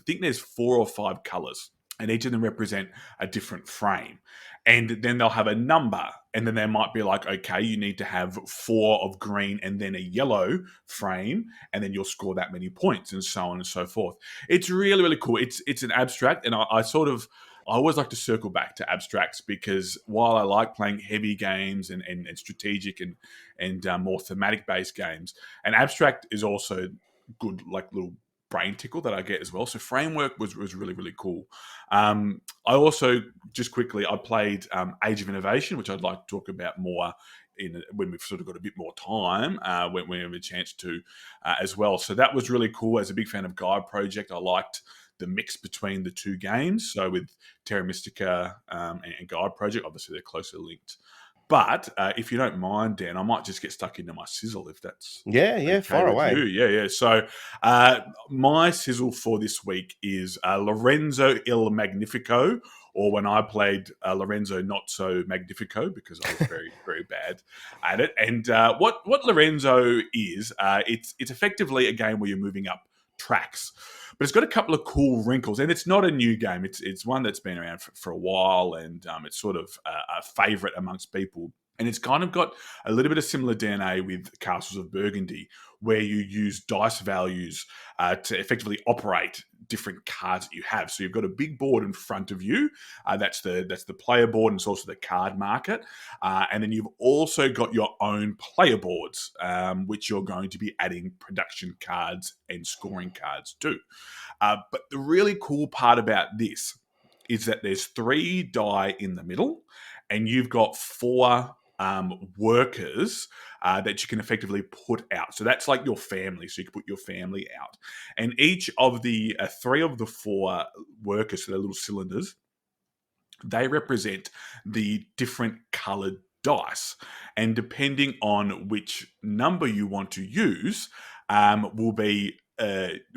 think there's 4 or 5 colors, and each of them represent a different frame. And then they'll have a number, and then they might be like, okay, you need to have 4 of green and then a yellow frame, and then you'll score that many points, and so on and so forth. It's really, really cool. It's an abstract, and I always like to circle back to abstracts, because while I like playing heavy games and strategic and more thematic based games, an abstract is also good, like little brain tickle that I get as well. So Framework was really, really cool. I also, just quickly, I played Age of Innovation, which I'd like to talk about more when we've sort of got a bit more time, when we have a chance to as well. So that was really cool. As a big fan of Guide Project, I liked the mix between the two games. So with Terra Mystica and Guide Project, obviously they're closely linked. But if you don't mind, Dan, I might just get stuck into my sizzle, if that's far away. Yeah. So my sizzle for this week is Lorenzo il Magnifico, or when I played Lorenzo Not So Magnifico, because I was very, very bad at it. And what Lorenzo is, it's effectively a game where you're moving up tracks, but it's got a couple of cool wrinkles, and it's not a new game. It's one that's been around for a while, and it's sort of a favorite amongst people. And it's kind of got a little bit of similar DNA with Castles of Burgundy, where you use dice values to effectively operate different cards that you have. So you've got a big board in front of you. That's the player board, and it's also the card market. And then you've also got your own player boards, which you're going to be adding production cards and scoring cards to. But the really cool part about this is that there's 3 die in the middle, and you've got 4 workers that you can effectively put out. So that's like your family. So you can put your family out. And each of the 3 of the 4 workers, so they're little cylinders, they represent the different colored dice. And depending on which number you want to use, will be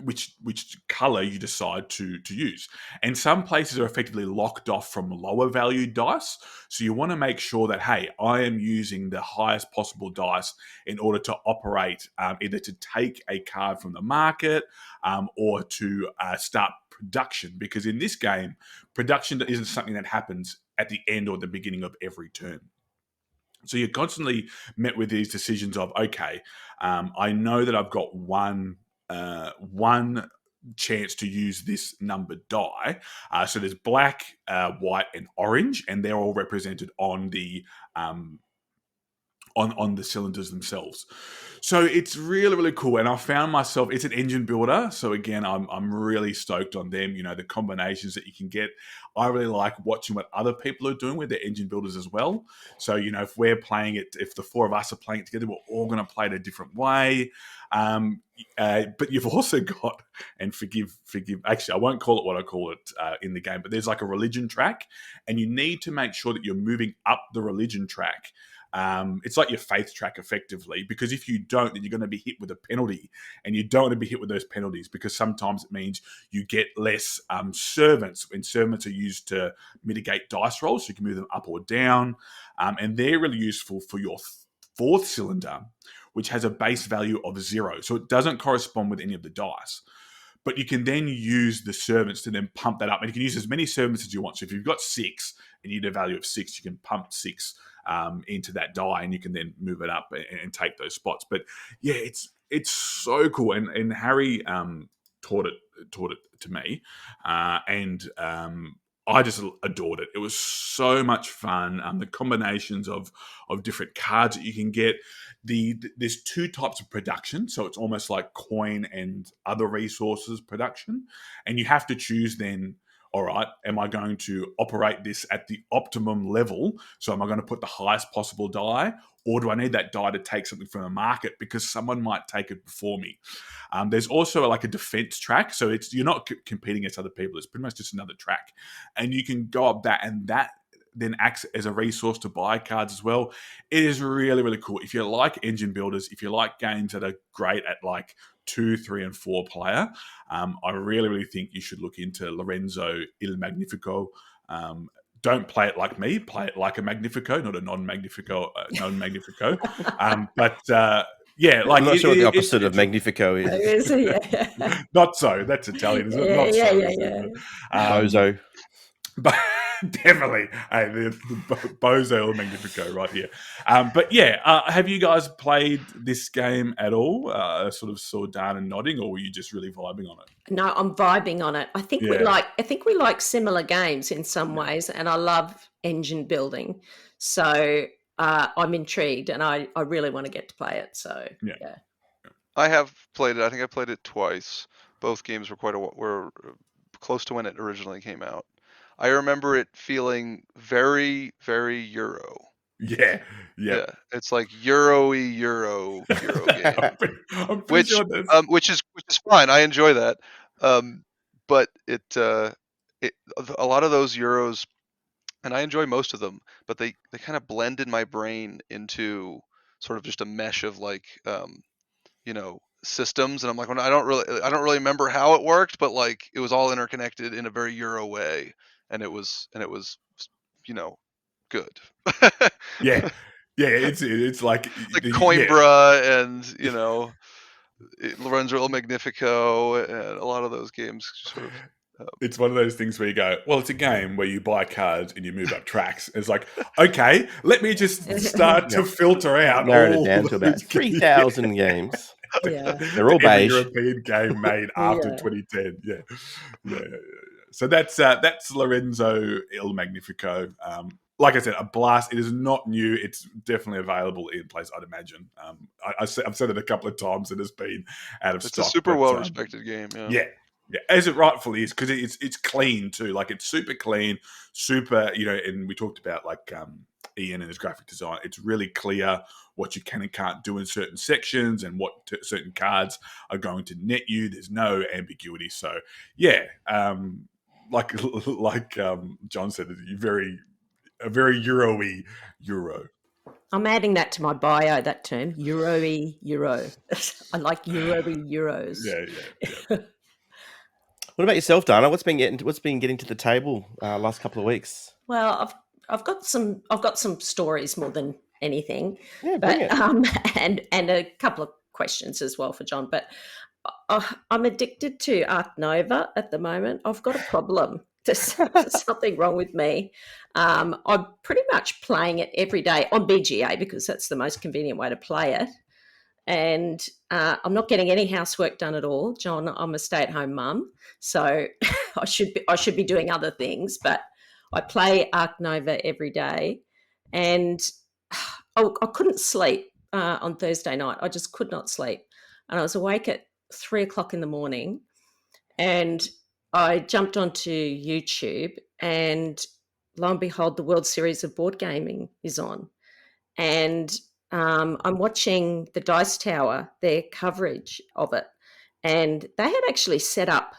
which color you decide to use. And some places are effectively locked off from lower value dice. So you want to make sure that, hey, I am using the highest possible dice in order to operate, either to take a card from the market or to start production. Because in this game, production isn't something that happens at the end or the beginning of every turn. So you're constantly met with these decisions of, okay, I know that I've got one chance to use this numbered die. So there's black, white, and orange, and they're all represented on the on the cylinders themselves. So it's really, really cool. And I found myself, it's an engine builder. So again, I'm really stoked on them, the combinations that you can get. I really like watching what other people are doing with their engine builders as well. So, if we're playing it, if the 4 of us are playing it together, we're all going to play it a different way. But you've also got, and forgive, actually, I won't call it what I call it in the game, but there's like a religion track, and you need to make sure that you're moving up the religion track. It's like your faith track effectively, because if you don't, then you're going to be hit with a penalty, and you don't want to be hit with those penalties, because sometimes it means you get less servants, and servants are used to mitigate dice rolls, so you can move them up or down, and they're really useful for your 4th cylinder, which has a base value of 0, so it doesn't correspond with any of the dice. But you can then use the servants to then pump that up, and you can use as many servants as you want. So if you've got 6 and you need a value of 6, you can pump 6 into that die, and you can then move it up and take those spots. But yeah, it's so cool. And Harry taught it to me, and I just adored it. It was so much fun. The combinations of different cards that you can get. There's two types of production, so it's almost like coin and other resources production, and you have to choose then. All right, am I going to operate this at the optimum level? So am I going to put the highest possible die, or do I need that die to take something from the market because someone might take it before me? There's also like a defense track, so you're not competing against other people. It's pretty much just another track, and you can go up that, and that then acts as a resource to buy cards as well. It is really, really cool. If you like engine builders, if you like games that are great at like 2, 3, and 4 player, I really, really think you should look into Lorenzo Il Magnifico. Don't play it like me. Play it like a Magnifico, not a non-Magnifico. Yeah, like I'm not sure what the opposite of Magnifico is. Yeah. Not so. That's Italian, isn't it? Not so. Yeah. Bozo. But definitely, hey, the Bozo or Magnifico right here. But yeah, have you guys played this game at all? Sort of saw Dan and nodding, or were you just really vibing on it? No, I'm vibing on it. I think we like similar games in some ways, and I love engine building. So I'm intrigued, and I really want to get to play it. So yeah. I have played it. I think I played it twice. Both games were close to when it originally came out. I remember it feeling very, very Euro. Yeah. It's like Euro game, which is fine. I enjoy that, but it a lot of those Euros, and I enjoy most of them, but they kind of blend in my brain into sort of just a mesh of like systems, and I'm like, well, I don't really remember how it worked, but like it was all interconnected in a very Euro way. And it was, good. Yeah. It's like Coimbra and Lorenzo Il Magnifico and a lot of those games. Sort of. It's one of those things where you go, well, it's a game where you buy cards and you move up tracks. It's like, okay, let me just start to filter out. Narrowed it down to about 3,000 games. Yeah. They're all beige. European game made after 2010. Yeah. So that's Lorenzo Il Magnifico. Like I said, a blast. It is not new. It's definitely available in place, I'd imagine. I've said it a couple of times. It has been out of stock. It's a super well-respected game. Yeah, as it rightfully is, because it's clean too. Like it's super clean, super. And we talked about like Ian and his graphic design. It's really clear what you can and can't do in certain sections and what certain cards are going to net you. There's no ambiguity. So yeah. Like John said, a very Euro-y Euro. I'm adding that to my bio, that term, Euro-y Euro. I like Euro-y Euros. Yeah. What about yourself, Dana? What's been getting to the table last couple of weeks? Well, I've got some stories more than anything. Yeah, bring it. And a couple of questions as well for John, but I'm addicted to Arc Nova at the moment. I've got a problem. There's something wrong with me. I'm pretty much playing it every day on BGA because that's the most convenient way to play it. And I'm not getting any housework done at all. John, I'm a stay-at-home mum, so I should be doing other things. But I play Arc Nova every day, and I couldn't sleep on Thursday night. I just could not sleep, and I was awake at 3:00 in the morning, and I jumped onto YouTube, and lo and behold, the World Series of Board Gaming is on, and I'm watching the Dice Tower, their coverage of it, and they had actually set up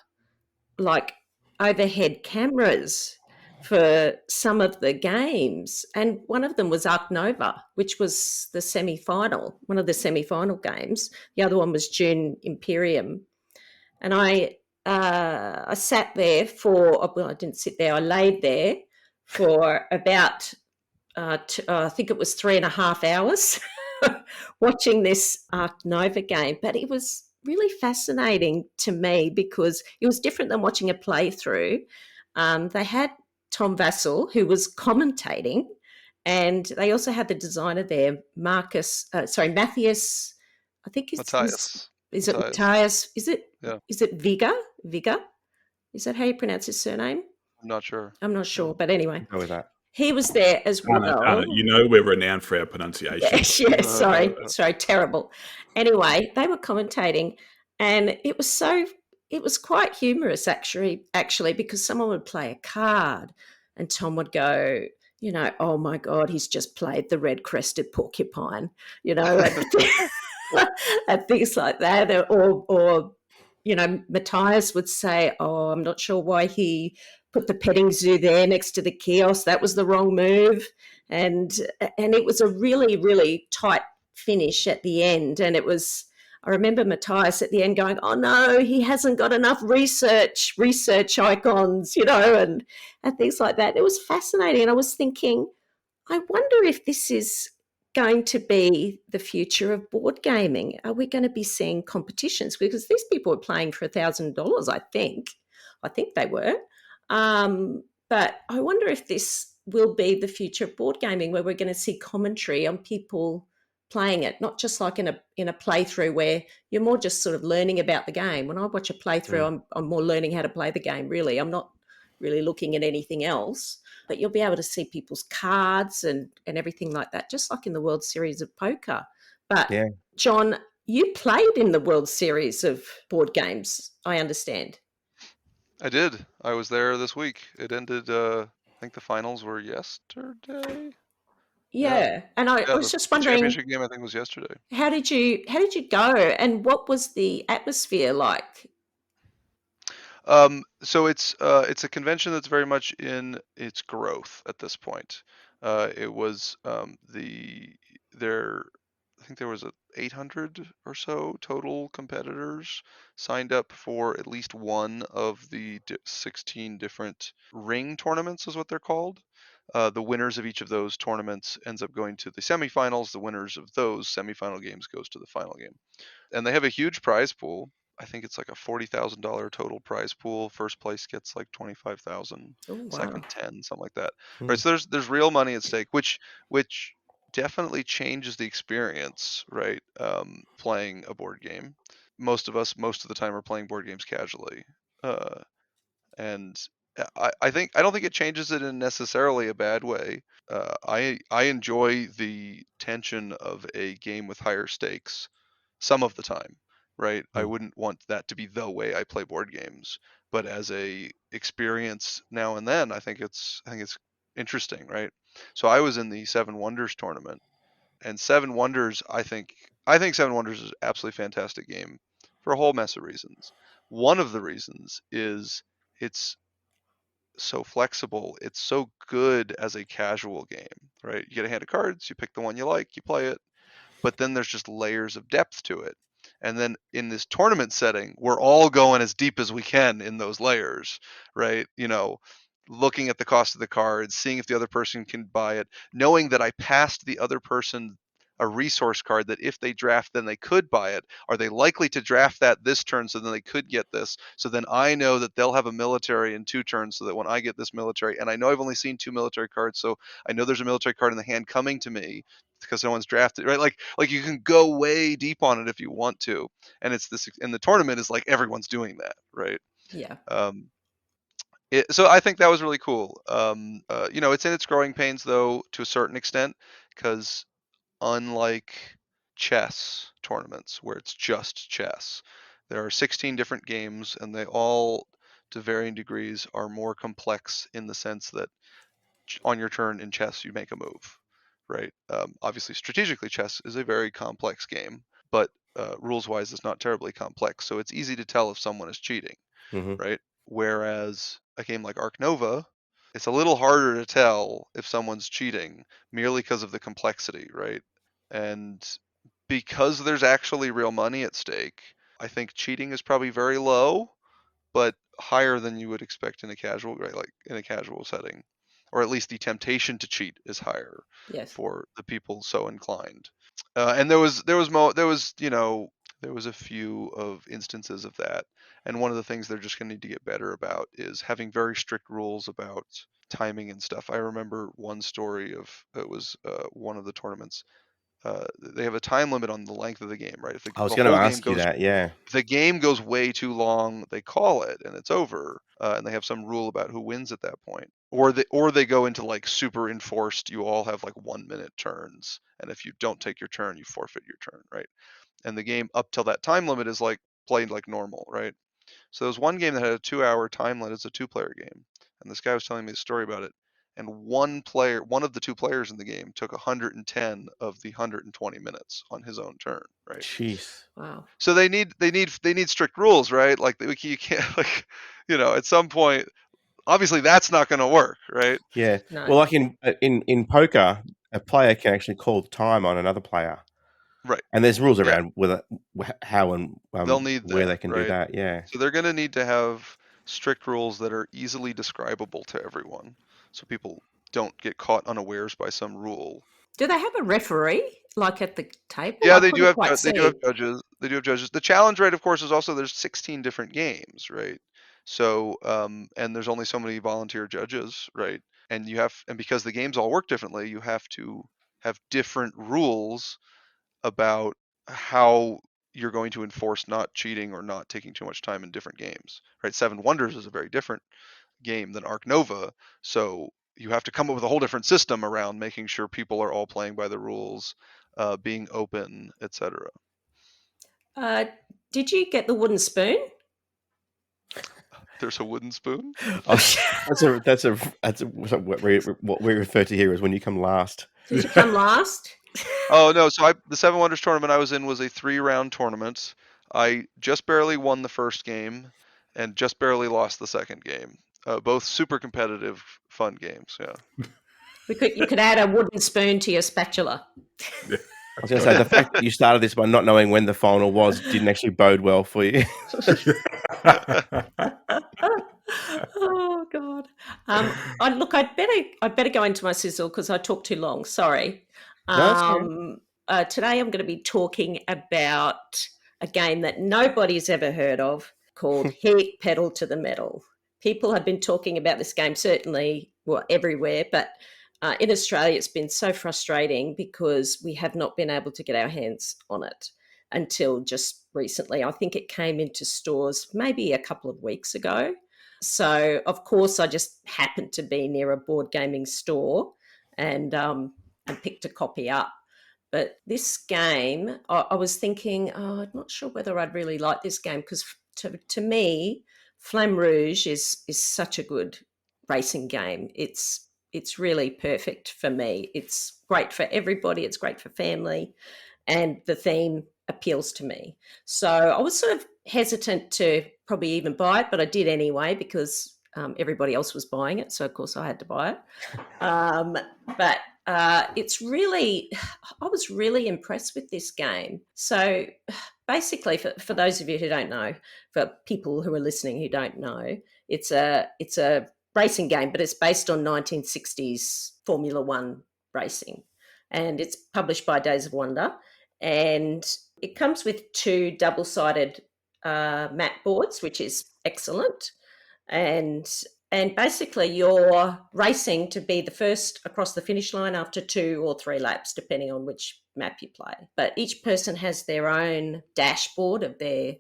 like overhead cameras for some of the games, and one of them was Arc Nova, which was the semi-final, one of the semi-final games. The other one was June Imperium, and I sat there I didn't sit there, I laid there for about I think it was 3.5 hours watching this Arc Nova game, but it was really fascinating to me because it was different than watching a playthrough. They had Tom Vassell, who was commentating, and they also had the designer there, Matthias. I think it's Matthias. Is it Matthias? Is it? Yeah. Is it Vigga? Is that how you pronounce his surname? I'm not sure. I'm not sure, but anyway, Go with that. he was there as Connor, well. you know we're renowned for our pronunciation. Yes, sorry, terrible. Anyway, they were commentating, and it was quite humorous actually, because someone would play a card, and Tom would go, oh my God, he's just played the red-crested porcupine, and things like that, or Matthias would say, oh, I'm not sure why he put the petting zoo there next to the kiosk. That was the wrong move. And it was a really, really tight finish at the end. And I remember Matthias at the end going, oh no, he hasn't got enough research icons, and things like that. It was fascinating. And I was thinking, I wonder if this is going to be the future of board gaming. Are we going to be seeing competitions? Because these people were playing for $1,000, I think. I think they were. But I wonder if this will be the future of board gaming, where we're going to see commentary on people playing it, not just like in a playthrough where you're more just sort of learning about the game. When I watch a playthrough, I'm more learning how to play the game, really. I'm not really looking at anything else. But you'll be able to see people's cards and everything like that, just like in the World Series of Poker. But Yeah. John, you played in the World Series of board games, I understand. I did. I was there this week. It ended, I think the finals were yesterday. Yeah. And I was just wondering, the championship game I think was yesterday. how did you go, and what was the atmosphere like? So it's a convention that's very much in its growth at this point. It was I think there was 800 or so total competitors signed up for at least one of the 16 different ring tournaments, is what they're called. The winners of each of those tournaments ends up going to the semifinals. The winners of those semifinal games goes to the final game, and they have a huge prize pool. I think it's like a $40,000 total prize pool. First place gets like 25,000, Oh, wow. second 10, something like that. Hmm. Right. So there's real money at stake, which definitely changes the experience, right? Playing a board game. Most of us, most of the time, are playing board games casually, and I don't think it changes it in necessarily a bad way. I enjoy the tension of a game with higher stakes some of the time, right? I wouldn't want that to be the way I play board games, but as a experience now and then, I think it's interesting, right? So I was in the Seven Wonders tournament, and Seven Wonders, I think Seven Wonders is an absolutely fantastic game for a whole mess of reasons. One of the reasons is it's so flexible. It's so good as a casual game, right? You get a hand of cards, you pick the one you like, you play it, but then there's just layers of depth to it. And then in this tournament setting, we're all going as deep as we can in those layers, right? Looking at the cost of the cards, seeing if the other person can buy it, knowing that I passed the other person a resource card that if they draft, then they could buy it. Are they likely to draft that this turn so then they could get this? So then I know that they'll have a military in 2 turns so that when I get this military, and I know I've only seen 2 military cards, so I know there's a military card in the hand coming to me because no one's drafted, right? Like you can go way deep on it if you want to. And it's this, and the tournament is like everyone's doing that, right? Yeah. So I think that was really cool. It's in its growing pains though, to a certain extent, because unlike chess tournaments where it's just chess, there are 16 different games, and they all, to varying degrees, are more complex in the sense that on your turn in chess you make a move, right? Obviously, strategically, chess is a very complex game, but rules-wise, it's not terribly complex, so it's easy to tell if someone is cheating, right? Whereas a game like Arc Nova, it's a little harder to tell if someone's cheating merely because of the complexity, right? And because there's actually real money at stake, I think cheating is probably very low, but higher than you would expect in a casual, right? Like in a casual setting, or at least the temptation to cheat is higher for the people so inclined. And there was a few of instances of that. And one of the things they're just going to need to get better about is having very strict rules about timing and stuff. I remember one story of, it was one of the tournaments. they have a time limit on the length of the game, right? If I was the going to whole game ask you goes that. Yeah. if the game goes way too long, they call it and it's over, and they have some rule about who wins at that point. Or they go into like super enforced. You all have like 1 minute turns, and if you don't take your turn, you forfeit your turn, right? And the game up till that time limit is like played like normal, right? So there was one game that had a 2-hour time limit. It's a 2-player game, and this guy was telling me a story about it. And one of the 2 players in the game took 110 of the 120 minutes on his own turn, right? Jeez. Wow. So they need strict rules, right? Like you can't like, at some point, obviously that's not going to work, right? Yeah. No. Well, like in poker, a player can actually call time on another player, Right. and there's rules Yeah. around whether how and They'll need where that, they can do right? that. Yeah. So they're going to need to have strict rules that are easily describable to everyone, so people don't get caught unawares by some rule. Do they have a referee like at the table? Yeah, I they do couldn't have quite they do have see. judges. They do have judges. The challenge rate, of course, is also there's 16 different games, right? So and there's only so many volunteer judges, right? And because the games all work differently, you have to have different rules about how you're going to enforce not cheating or not taking too much time in different games, right? Seven Wonders is a very different game than Ark Nova, so you have to come up with a whole different system around making sure people are all playing by the rules, being open, etc. Did you get the wooden spoon? There's a wooden spoon. That's what we refer to here as when you come last. Did you come last? Oh no! So the Seven Wonders tournament I was in was a 3-round tournament. I just barely won the first game, and just barely lost the second game. Both super competitive, fun games. Yeah. You could add a wooden spoon to your spatula. I was going to say, the fact that you started this by not knowing when the final was didn't actually bode well for you. Oh God! I'd better go into my sizzle because I talk too long. Sorry. No, it's all right. Today I'm going to be talking about a game that nobody's ever heard of called Heat Pedal to the Metal. People have been talking about this game certainly, well, everywhere, but in Australia it's been so frustrating because we have not been able to get our hands on it until just recently. I think it came into stores maybe a couple of weeks ago. So, of course, I just happened to be near a board gaming store and picked a copy up. But this game, I was thinking, I'm not sure whether I'd really like this game because to me, Flamme Rouge is such a good racing game. It's really perfect for me. It's great for everybody. It's great for family. And the theme appeals to me. So I was sort of hesitant to probably even buy it, but I did anyway because everybody else was buying it. So, of course, I had to buy it. But it's really, I was really impressed with this game. So basically, for those of you who don't know, for people who are listening who don't know, it's a racing game, but it's based on 1960s Formula One racing. And it's published by Days of Wonder. And it comes with 2 double-sided mat boards, which is excellent. And basically you're racing to be the first across the finish line after 2 or 3 laps, depending on which map you play. But each person has their own dashboard of their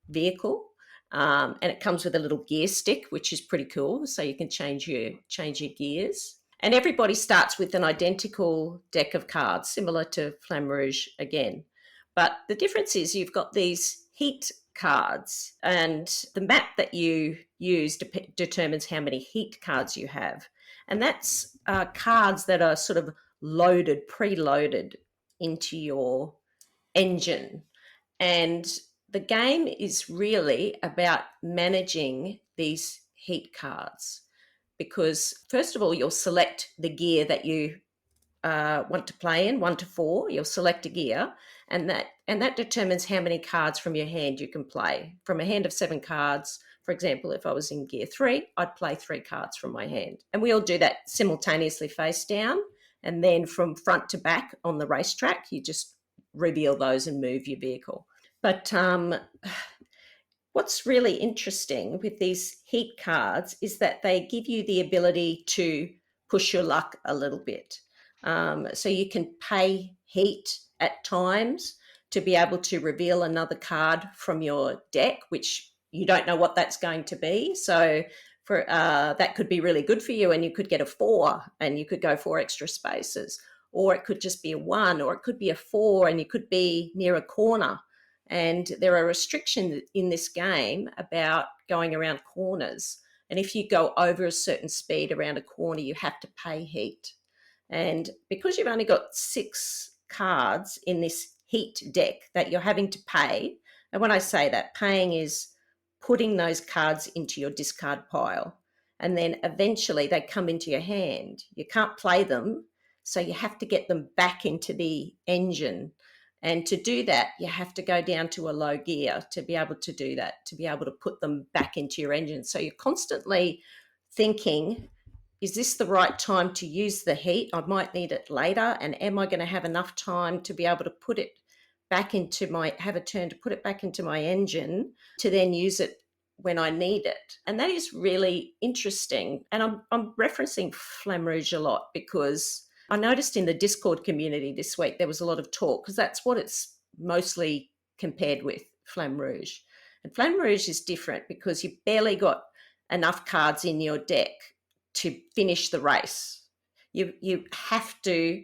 vehicle. And it comes with a little gear stick, which is pretty cool. So you can change your gears. And everybody starts with an identical deck of cards, similar to Flamme Rouge again. But the difference is you've got these heat cards, and the map that you use determines how many heat cards you have. And that's cards that are sort of preloaded into your engine. And the game is really about managing these heat cards. Because first of all, you'll select the gear that you want to play in, 1 to 4. You'll select a gear, and that determines how many cards from your hand you can play. From a hand of 7 cards, for example, if I was in gear 3, I'd play 3 cards from my hand. And we all do that simultaneously face down, and then from front to back on the racetrack, you just reveal those and move your vehicle. But what's really interesting with these heat cards is that they give you the ability to push your luck a little bit. So you can pay heat at times to be able to reveal another card from your deck, which you don't know what that's going to be. So for that could be really good for you, and you could get a 4 and you could go 4 extra spaces, or it could just be a 1, or it could be a 4 and you could be near a corner. And there are restrictions in this game about going around corners. And if you go over a certain speed around a corner, you have to pay heat. And because you've only got 6 cards in this heat deck that you're having to pay, and when I say that, paying is putting those cards into your discard pile, and then eventually they come into your hand. You can't play them, so you have to get them back into the engine. And to do that, you have to go down to a low gear to be able to do that, to be able to put them back into your engine. So you're constantly thinking, is this the right time to use the heat? I might need it later. And am I going to have enough time to be able to put it back into have a turn to put it back into my engine to then use it when I need it? And that is really interesting. And I'm referencing Flamme Rouge a lot because I noticed in the Discord community this week, there was a lot of talk because that's what it's mostly compared with, Flamme Rouge. And Flamme Rouge is different because you've barely got enough cards in your deck to finish the race. You have to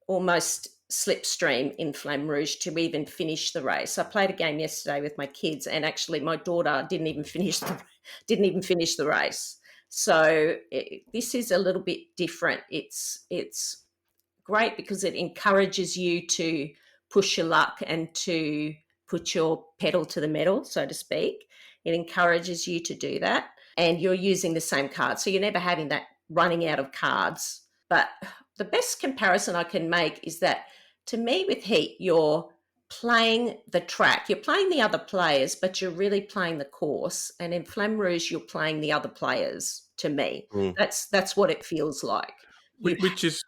almost slipstream in Flamme Rouge to even finish the race. I played a game yesterday with my kids, and actually my daughter didn't even finish the race. So this is a little bit different. It's great because it encourages you to push your luck and to put your pedal to the metal, so to speak. It encourages you to do that, and you're using the same cards. So you're never having that running out of cards. But the best comparison I can make is that, to me, with Heat, you're playing the track. You're playing the other players, but you're really playing the course. And in Flamme Rouge, you're playing the other players, to me. That's what it feels like. Which is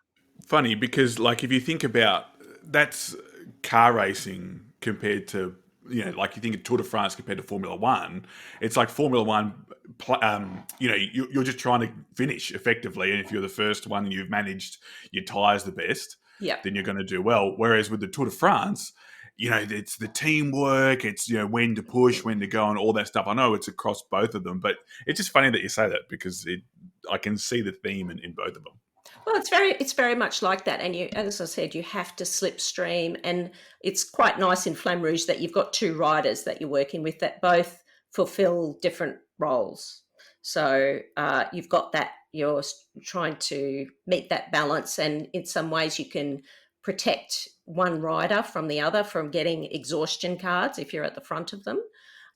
funny because, like, if you think about that's car racing compared to, like you think of Tour de France compared to Formula One, it's like Formula One, you're just trying to finish effectively. And if you're the first one and you've managed your tyres the best, then you're going to do well. Whereas with the Tour de France, it's the teamwork, it's, when to push, when to go and all that stuff. I know it's across both of them, but it's just funny that you say that because I can see the theme in both of them. Well, it's very much like that. And as I said, you have to slipstream, and it's quite nice in Flamme Rouge that you've got 2 riders that you're working with that both fulfill different roles. So you've got that, you're trying to meet that balance, and in some ways you can protect one rider from the other from getting exhaustion cards if you're at the front of them.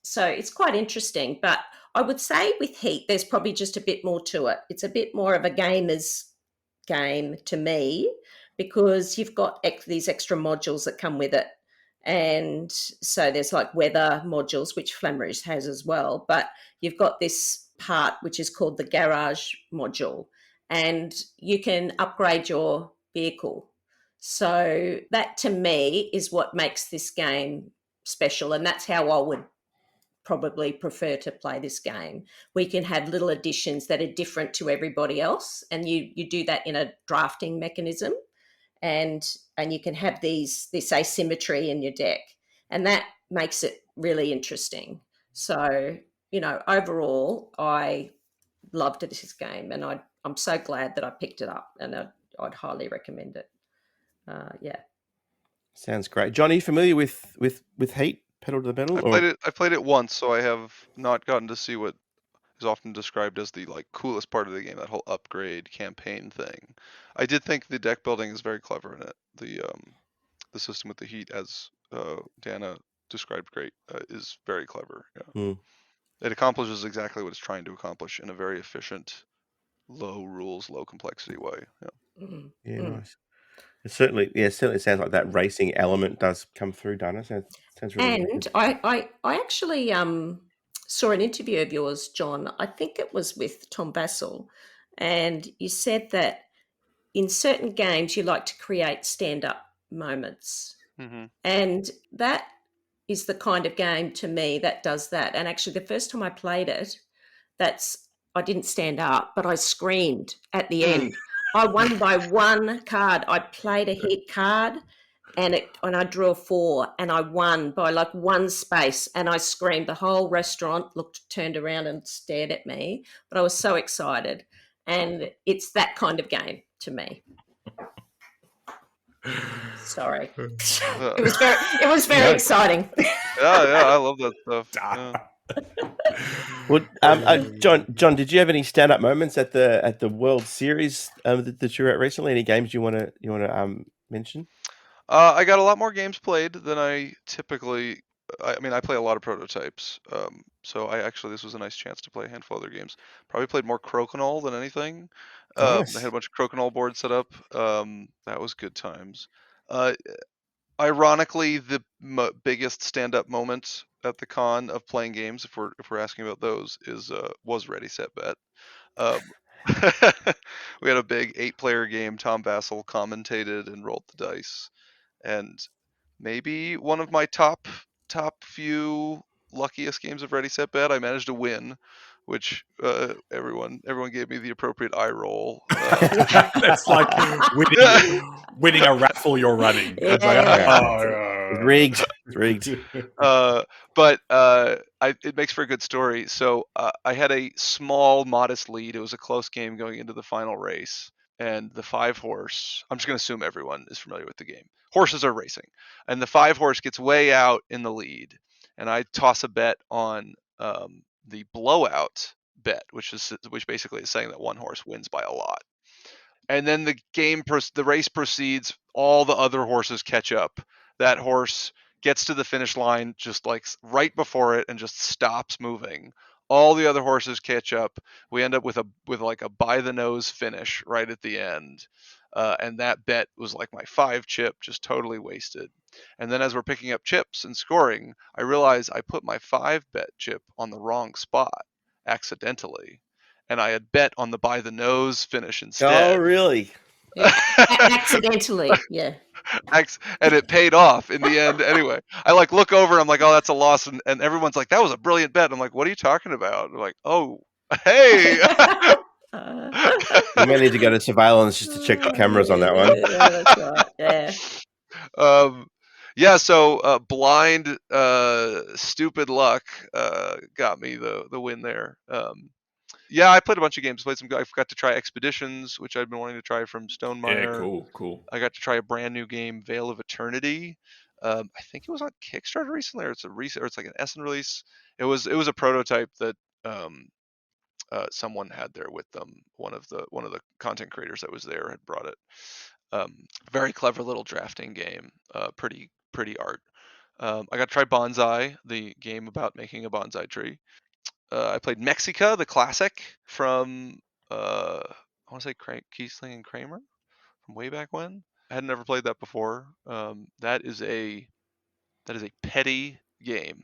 So it's quite interesting. But I would say with Heat, there's probably just a bit more to it. It's a bit more of a gamer's game to me because you've got these extra modules that come with it. And so there's like weather modules, which Flamme Rouge has as well. But you've got this part which is called the garage module, and you can upgrade your vehicle. So that to me is what makes this game special, and that's how I would probably prefer to play this game. We can have little additions that are different to everybody else, and you do that in a drafting mechanism, and you can have this asymmetry in your deck, and that makes it really interesting. So overall I loved this game, and I'm so glad that I picked it up, and I'd highly recommend it. Sounds great. John, are you familiar with Heat? Pedal to the metal? I played it once, so I have not gotten to see what is often described as the coolest part of the game, that whole upgrade campaign thing. I did think the deck building is very clever in it. The system with the heat, as Dana described great, is very clever. Yeah. It accomplishes exactly what it's trying to accomplish in a very efficient, low rules, low complexity way. Yeah. Nice. It certainly sounds like that racing element does come through, Dana. Sounds really and good. I actually saw an interview of yours, John. I think it was with Tom Vassell, and you said that in certain games you like to create stand-up moments. And that is the kind of game to me that does that. And actually the first time I played it, I didn't stand up, but I screamed at the end. I won by 1 card. I played a Heat card. and I drew a 4 and I won by like one space, and I screamed. The whole restaurant turned around and stared at me, but I was so excited. And it's that kind of game to me. Sorry. It was very exciting. Yeah, I love that stuff. Yeah. Well, John, did you have any stand-up moments at the World Series that you were at recently? Any games you want to mention? I got a lot more games played than I typically. I mean, I play a lot of prototypes. So this was a nice chance to play a handful of other games. Probably played more Crokinole than anything. Nice. I had a bunch of Crokinole boards set up. That was good times. Ironically, the biggest stand-up moment at the con of playing games, if we're asking about those, was Ready Set Bet. We had a big 8-player game. Tom Vassell commentated and rolled the dice, and maybe one of my top few luckiest games of Ready Set Bet, I managed to win, which everyone gave me the appropriate eye roll. That's like winning a raffle you're running. It's like, rigged. But it makes for a good story. So I had a small, modest lead. It was a close game going into the final race. And the 5-horse, I'm just going to assume everyone is familiar with the game. Horses are racing. And the 5-horse gets way out in the lead. And I toss a bet on the blowout bet, which basically is saying that one horse wins by a lot. And then the race proceeds. All the other horses catch up. That horse gets to the finish line just like right before it and just stops moving. All the other horses catch up. We end up with like a by the nose finish right at the end. And that bet was like my 5 chip, just totally wasted. And then as we're picking up chips and scoring, I realize I put my 5 bet chip on the wrong spot accidentally. And I had bet on the by the nose finish instead. Oh, really? Accidentally, yeah. And it paid off in the end anyway. I look over and I'm like, oh, that's a loss. And everyone's like, that was a brilliant bet. I'm like, what are you talking about? I'm like, oh, hey. You may need to go to surveillance just to check the cameras on that one. Yeah, that's right. Yeah. So blind, stupid luck got me the win there. Yeah, I played a bunch of games. I got to try Expeditions, which I'd been wanting to try from Stonemaier. Yeah, cool. I got to try a brand new game, Veil of Eternity. I think it was on Kickstarter recently, or it's like an Essen release. It was a prototype that someone had there with them. One of the content creators that was there had brought it. Very clever little drafting game. Pretty art. I got to try Bonsai, the game about making a bonsai tree. I played Mexica, the classic from I want to say Kiesling and Kramer from way back when. I had never played that before. That is a petty game,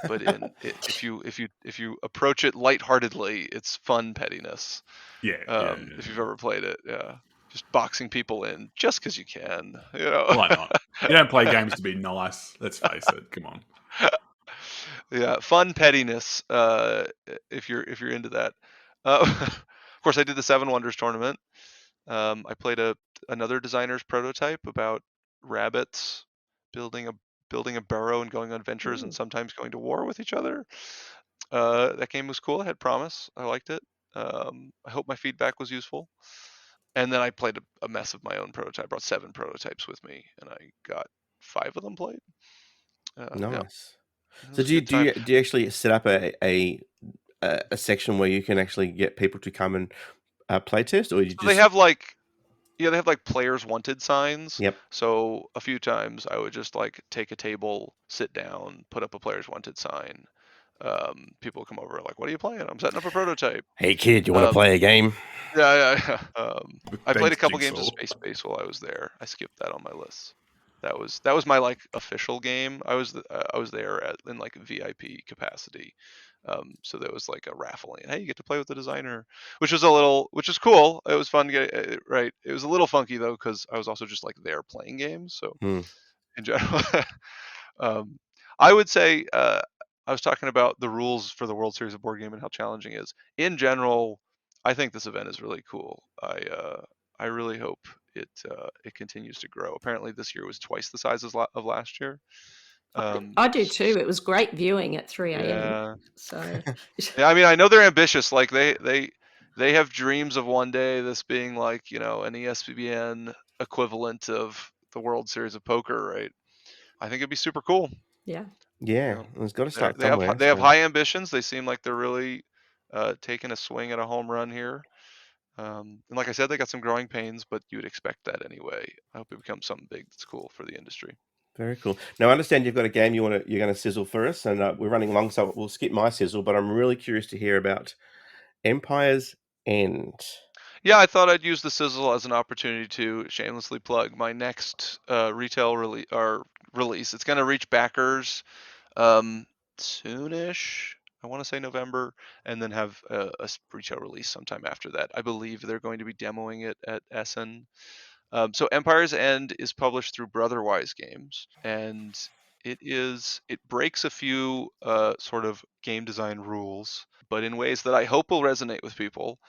but if you approach it lightheartedly, it's fun pettiness. Yeah. If you've ever played it, yeah. Just boxing people in just because you can, Why not? You don't play games to be nice. Let's face it. Come on. Yeah, fun pettiness. If you're into that. Of course, I did the 7 Wonders tournament. I played another designer's prototype about rabbits building a burrow and going on adventures and sometimes going to war with each other. That game was cool. It had promise. I liked it. I hope my feedback was useful. And then I played a mess of my own prototype. I brought 7 prototypes with me, and I got 5 of them played. Nice. Yeah. So do you actually set up a section where you can actually get people to come and play test, or you just... They have they have players wanted signs. Yep. So a few times I would just take a table, sit down, put up a players wanted sign. People come over what are you playing? I'm setting up a prototype. Hey kid, you want to play a game? Yeah. I played a couple games of Space Base while I was there. I skipped that on my list. That was my official game. I was there in VIP capacity. So there was a raffle, and hey, you get to play with the designer, which was cool. It was fun. Right. It was a little funky though, because I was also just there playing games. So in general, I would say I was talking about the rules for the World Series of Board Game and how challenging it is. In general, I think this event is really cool. I really hope it continues to grow. Apparently, this year was twice the size of last year. I do too. It was great viewing at 3 a.m. Yeah. So Yeah, I mean, I know they're ambitious. Like they have dreams of one day this being like, you know, an ESPN equivalent of the World Series of Poker, right? I think it'd be super cool. yeah. Yeah, You know, it's got to start they have somewhere. they have so- high ambitions. They seem like they're really taking a swing at a home run here. And like I said, they got some growing pains, but you would expect that anyway. I hope it becomes something big that's cool for the industry. Very cool. Now, I understand you've got a game you're going to sizzle for us, and we're running long, so we'll skip my sizzle. But I'm really curious to hear about Empire's End. Yeah, I thought I'd use the sizzle as an opportunity to shamelessly plug my next retail release. It's going to reach backers soonish. I want to say November, and then have a retail release sometime after that. I believe they're going to be demoing it at Essen. So Empire's End is published through Brotherwise Games, and it breaks a few sort of game design rules, but in ways that I hope will resonate with people.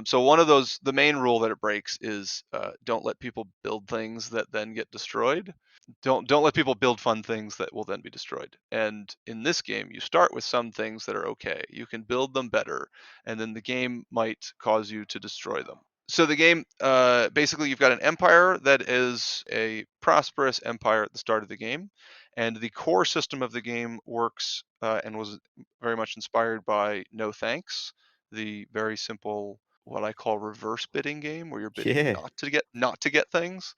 So one of those, the main rule that it breaks is don't let people build things that then get destroyed. Don't let people build fun things that will then be destroyed. And in this game, you start with some things that are okay. You can build them better, and then the game might cause you to destroy them. So the game, basically, you've got an empire that is a prosperous empire at the start of the game, and the core system of the game works and was very much inspired by No Thanks, the very simple, what I call reverse bidding game, where you're bidding Yeah. not to get things.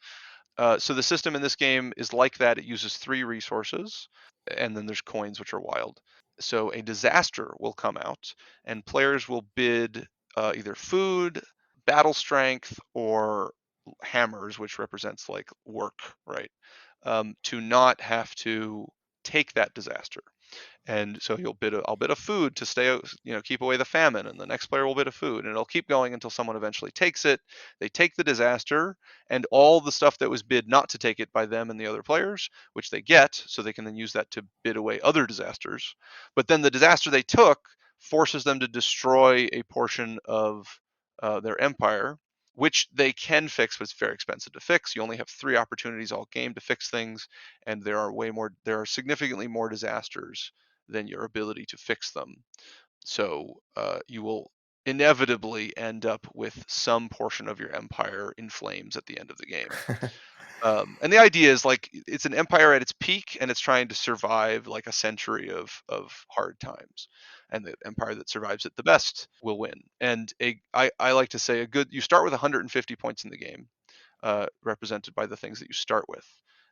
So the system in this game is like that. It uses 3 resources, and then there's coins, which are wild. So a disaster will come out, and players will bid either food, battle strength, or hammers, which represents like work, right? To not have to take that disaster. And so I'll bid a food to stay, keep away the famine, and the next player will bid a food, and it'll keep going until someone eventually takes it. They take the disaster and all the stuff that was bid not to take it by them and the other players, which they get, so they can then use that to bid away other disasters. But then the disaster they took forces them to destroy a portion of their empire, which they can fix, but it's very expensive to fix. You only have 3 opportunities all game to fix things, and there are significantly more disasters than your ability to fix them. So you will inevitably end up with some portion of your empire in flames at the end of the game. And the idea is like it's an empire at its peak, and it's trying to survive like a century of hard times. And the empire that survives it the best will win. And I like to say you start with 150 points in the game, represented by the things that you start with.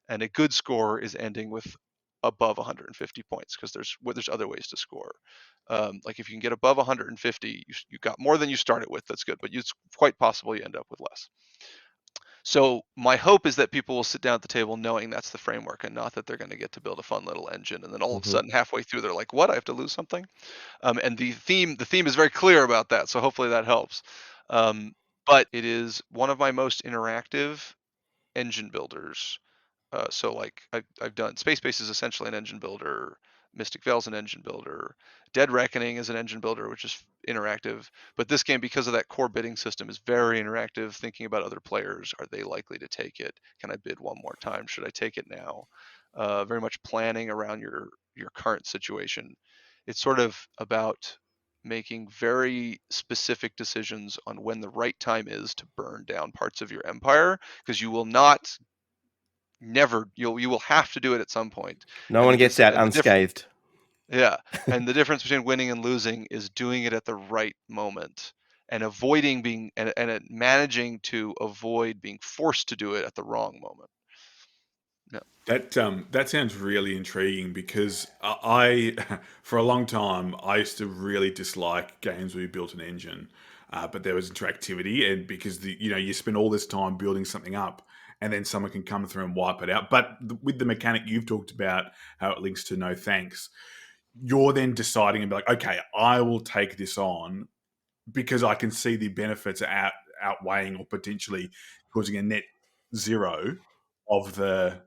And a good score is ending with above 150 points, because there's other ways to score. Like if you can get above 150, you got more than you started with. That's good, but it's quite possible you end up with less. So my hope is that people will sit down at the table knowing that's the framework, and not that they're going to get to build a fun little engine, and then all of a sudden halfway through they're like, "What? I have to lose something?" And the theme is very clear about that. So hopefully that helps. But it is one of my most interactive engine builders. So like I've done Space Base is essentially an engine builder. Mystic Veil's an engine builder. Dead Reckoning is an engine builder, which is interactive. But this game, because of that core bidding system, is very interactive. Thinking about other players, are they likely to take it? Can I bid one more time? Should I take it now? Very much planning around your current situation. It's sort of about making very specific decisions on when the right time is to burn down parts of your empire, because you will have to do it at some point. No one gets out unscathed. Yeah, and the difference between winning and losing is doing it at the right moment, and avoiding being and managing to avoid being forced to do it at the wrong moment. That sounds really intriguing, because I for a long time I used to really dislike games where you built an engine, but there was interactivity, and because you spend all this time building something up, and then someone can come through and wipe it out. But with the mechanic you've talked about, how it links to No Thanks, you're then deciding and be like, okay, I will take this on because I can see the benefits outweighing or potentially causing a net zero of the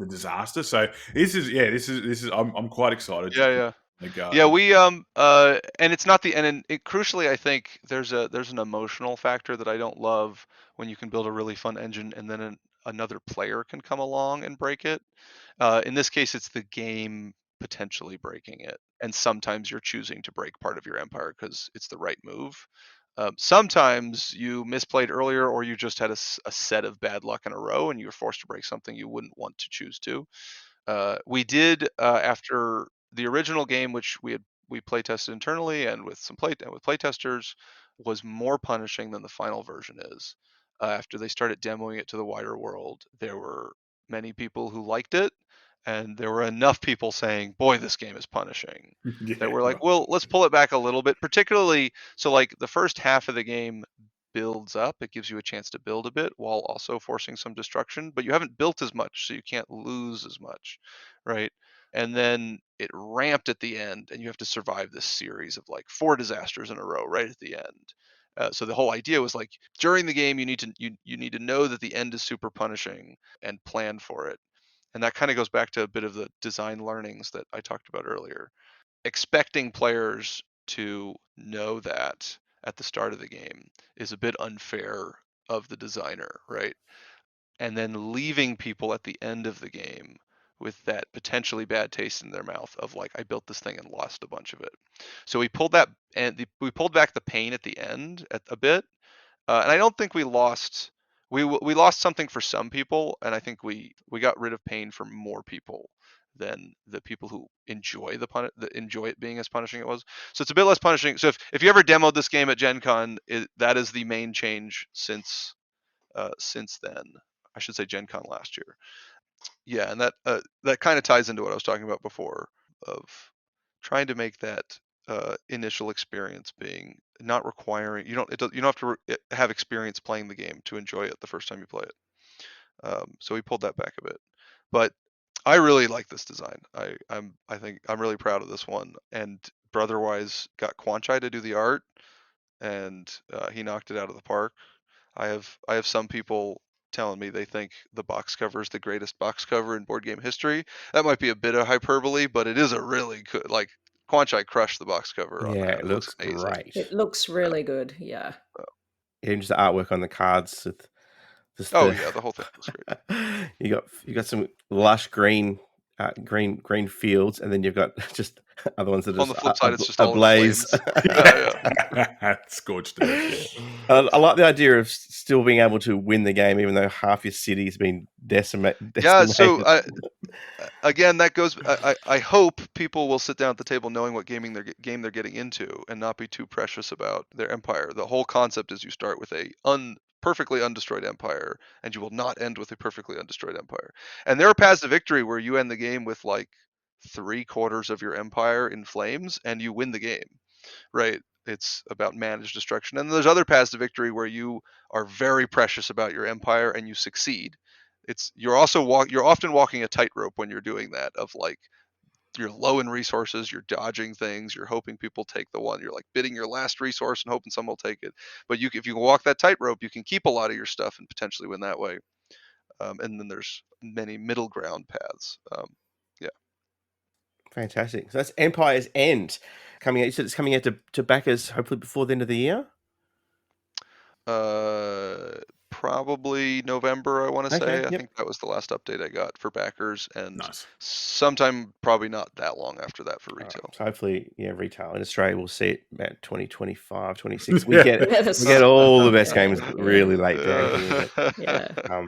disaster. So this is I'm quite excited. Yeah. Yeah, we and it's not the and crucially, I think there's an emotional factor that I don't love when you can build a really fun engine and then another player can come along and break it. In this case, it's the game potentially breaking it, and sometimes you're choosing to break part of your empire because it's the right move. Sometimes you misplayed earlier, or you just had a set of bad luck in a row, and you were forced to break something you wouldn't want to choose to. We did after the original game, which we play tested internally and with play testers, was more punishing than the final version is. After they started demoing it to the wider world, there were many people who liked it, and there were enough people saying, "Boy, this game is punishing." That we're like, "Well, let's pull it back a little bit." Particularly, so like the first half of the game builds up. It gives you a chance to build a bit while also forcing some destruction, but you haven't built as much, so you can't lose as much, right? And then it ramped at the end, and you have to survive this series of like 4 disasters in a row right at the end. So the whole idea was like during the game, you need to know that the end is super punishing and plan for it. And that kind of goes back to a bit of the design learnings that I talked about earlier. Expecting players to know that at the start of the game is a bit unfair of the designer, right? And then leaving people at the end of the game with that potentially bad taste in their mouth of like, I built this thing and lost a bunch of it. So we pulled that, and we pulled back the pain at the end a bit, and I don't think we lost. We lost something for some people, and I think we got rid of pain for more people than the people who enjoy enjoy it being as punishing it was. So it's a bit less punishing. So if you ever demoed this game at Gen Con, that is the main change since then. I should say Gen Con last year. Yeah, and that kind of ties into what I was talking about before of trying to make that initial experience being not requiring you don't have to have experience playing the game to enjoy it the first time you play it. So we pulled that back a bit, but I really like this design. I think I'm really proud of this one. And Brotherwise got Quanchai to do the art, and he knocked it out of the park. I have some people telling me they think the box cover is the greatest box cover in board game history. That might be a bit of hyperbole, but it is a really good, like, Quanchai crushed the box cover on Yeah, that. it looks amazing. great. It looks really good. Yeah. Yeah, just the artwork on the cards with just yeah, the whole thing looks great. you got some lush green fields, and then you've got just other ones that are On the flip side, it's just all in ablaze. flames. Yeah. Scorched earth. I like the idea of still being able to win the game, even though half your city's been decimated. Yeah, so again, that goes. I hope people will sit down at the table knowing what game they're getting into, and not be too precious about their empire. The whole concept is you start with a perfectly undestroyed empire, and you will not end with a perfectly undestroyed empire. And there are paths to victory where you end the game with like 3/4 of your empire in flames, and you win the game, right? It's about managed destruction. And there's other paths to victory where you are very precious about your empire and you succeed. You're often walking a tightrope when you're doing that, of like, you're low in resources, you're dodging things, you're hoping people take the one, you're like bidding your last resource and hoping someone will take it. But if you can walk that tightrope, you can keep a lot of your stuff and potentially win that way. And then there's many middle ground paths. Yeah. Fantastic. So that's Empire's End coming out. You said it's coming out to backers hopefully before the end of the year? Probably November, I want to say. I think that was the last update I got for backers, and Nice. sometime probably not that long after that for retail. Right. So hopefully, retail in Australia we'll see it about 2025, 26. We get all the best games really late down.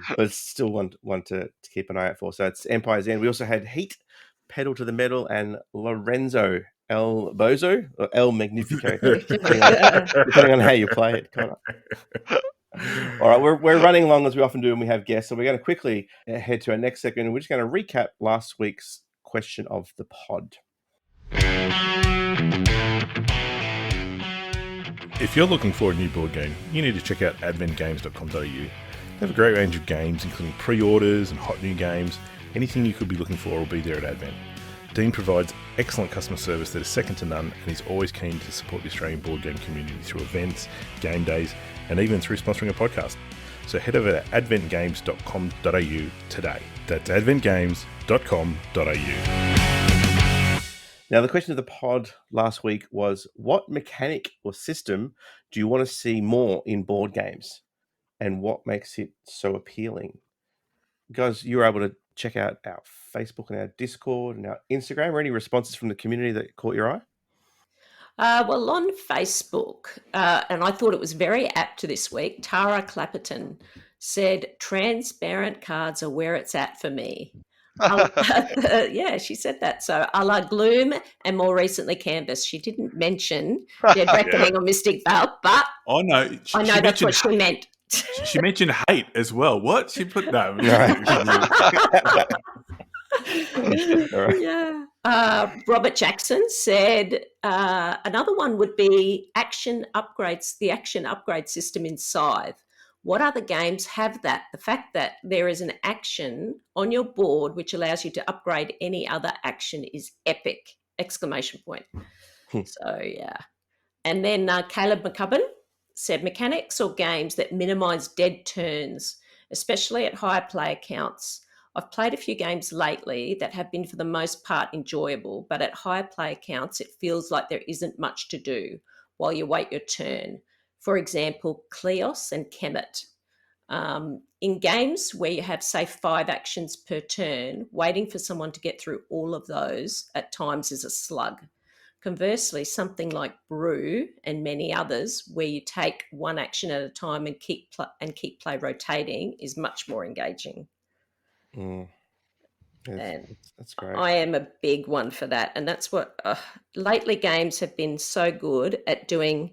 But it's still one to keep an eye out for. So it's Empire's End. We also had Heat, Pedal to the Metal, and Lorenzo, El Bozo, or El Magnifico, depending on how you play it, Conor. All right, we're running along as we often do, and we have guests, so we're going to quickly head to our next segment, and we're just going to recap last week's question of the pod. If you're looking for a new board game, you need to check out adventgames.com.au. They have a great range of games, including pre-orders and hot new games. Anything you could be looking for will be there at Advent. Dean provides excellent customer service that is second to none, and he's always keen to support the Australian board game community through events, game days, and even through sponsoring a podcast. So head over to adventgames.com.au today. That's adventgames.com.au. Now, the question of the pod last week was, what mechanic or system do you want to see more in board games? And what makes it so appealing? Guys, you were able to check out our Facebook and our Discord and our Instagram. Were any responses from the community that caught your eye? Well, on Facebook, and I thought it was very apt to this week, Tara Clapperton said, transparent cards are where it's at for me. Yeah, she said that. So a la Gloom and more recently Canvas. She didn't mention Dead Reckoning or Mystic Vale, but Oh no, I know that's what she meant. She mentioned hate as well. What? She put no. Yeah. Robert Jackson said another one would be action upgrades, the action upgrade system in Scythe. What other games have that? The fact that there is an action on your board which allows you to upgrade any other action is epic! Exclamation point. So, yeah. And then Caleb McCubbin said mechanics or games that minimize dead turns, especially at higher player counts. I've played a few games lately that have been for the most part enjoyable, but at higher player counts, it feels like there isn't much to do while you wait your turn. For example, Kleos and Kemet. In games where you have, say, 5 actions per turn, waiting for someone to get through all of those at times is a slug. Conversely, something like Brew and many others, where you take one action at a time and keep play rotating, is much more engaging. That's great. I am a big one for that, and that's what lately games have been so good at doing.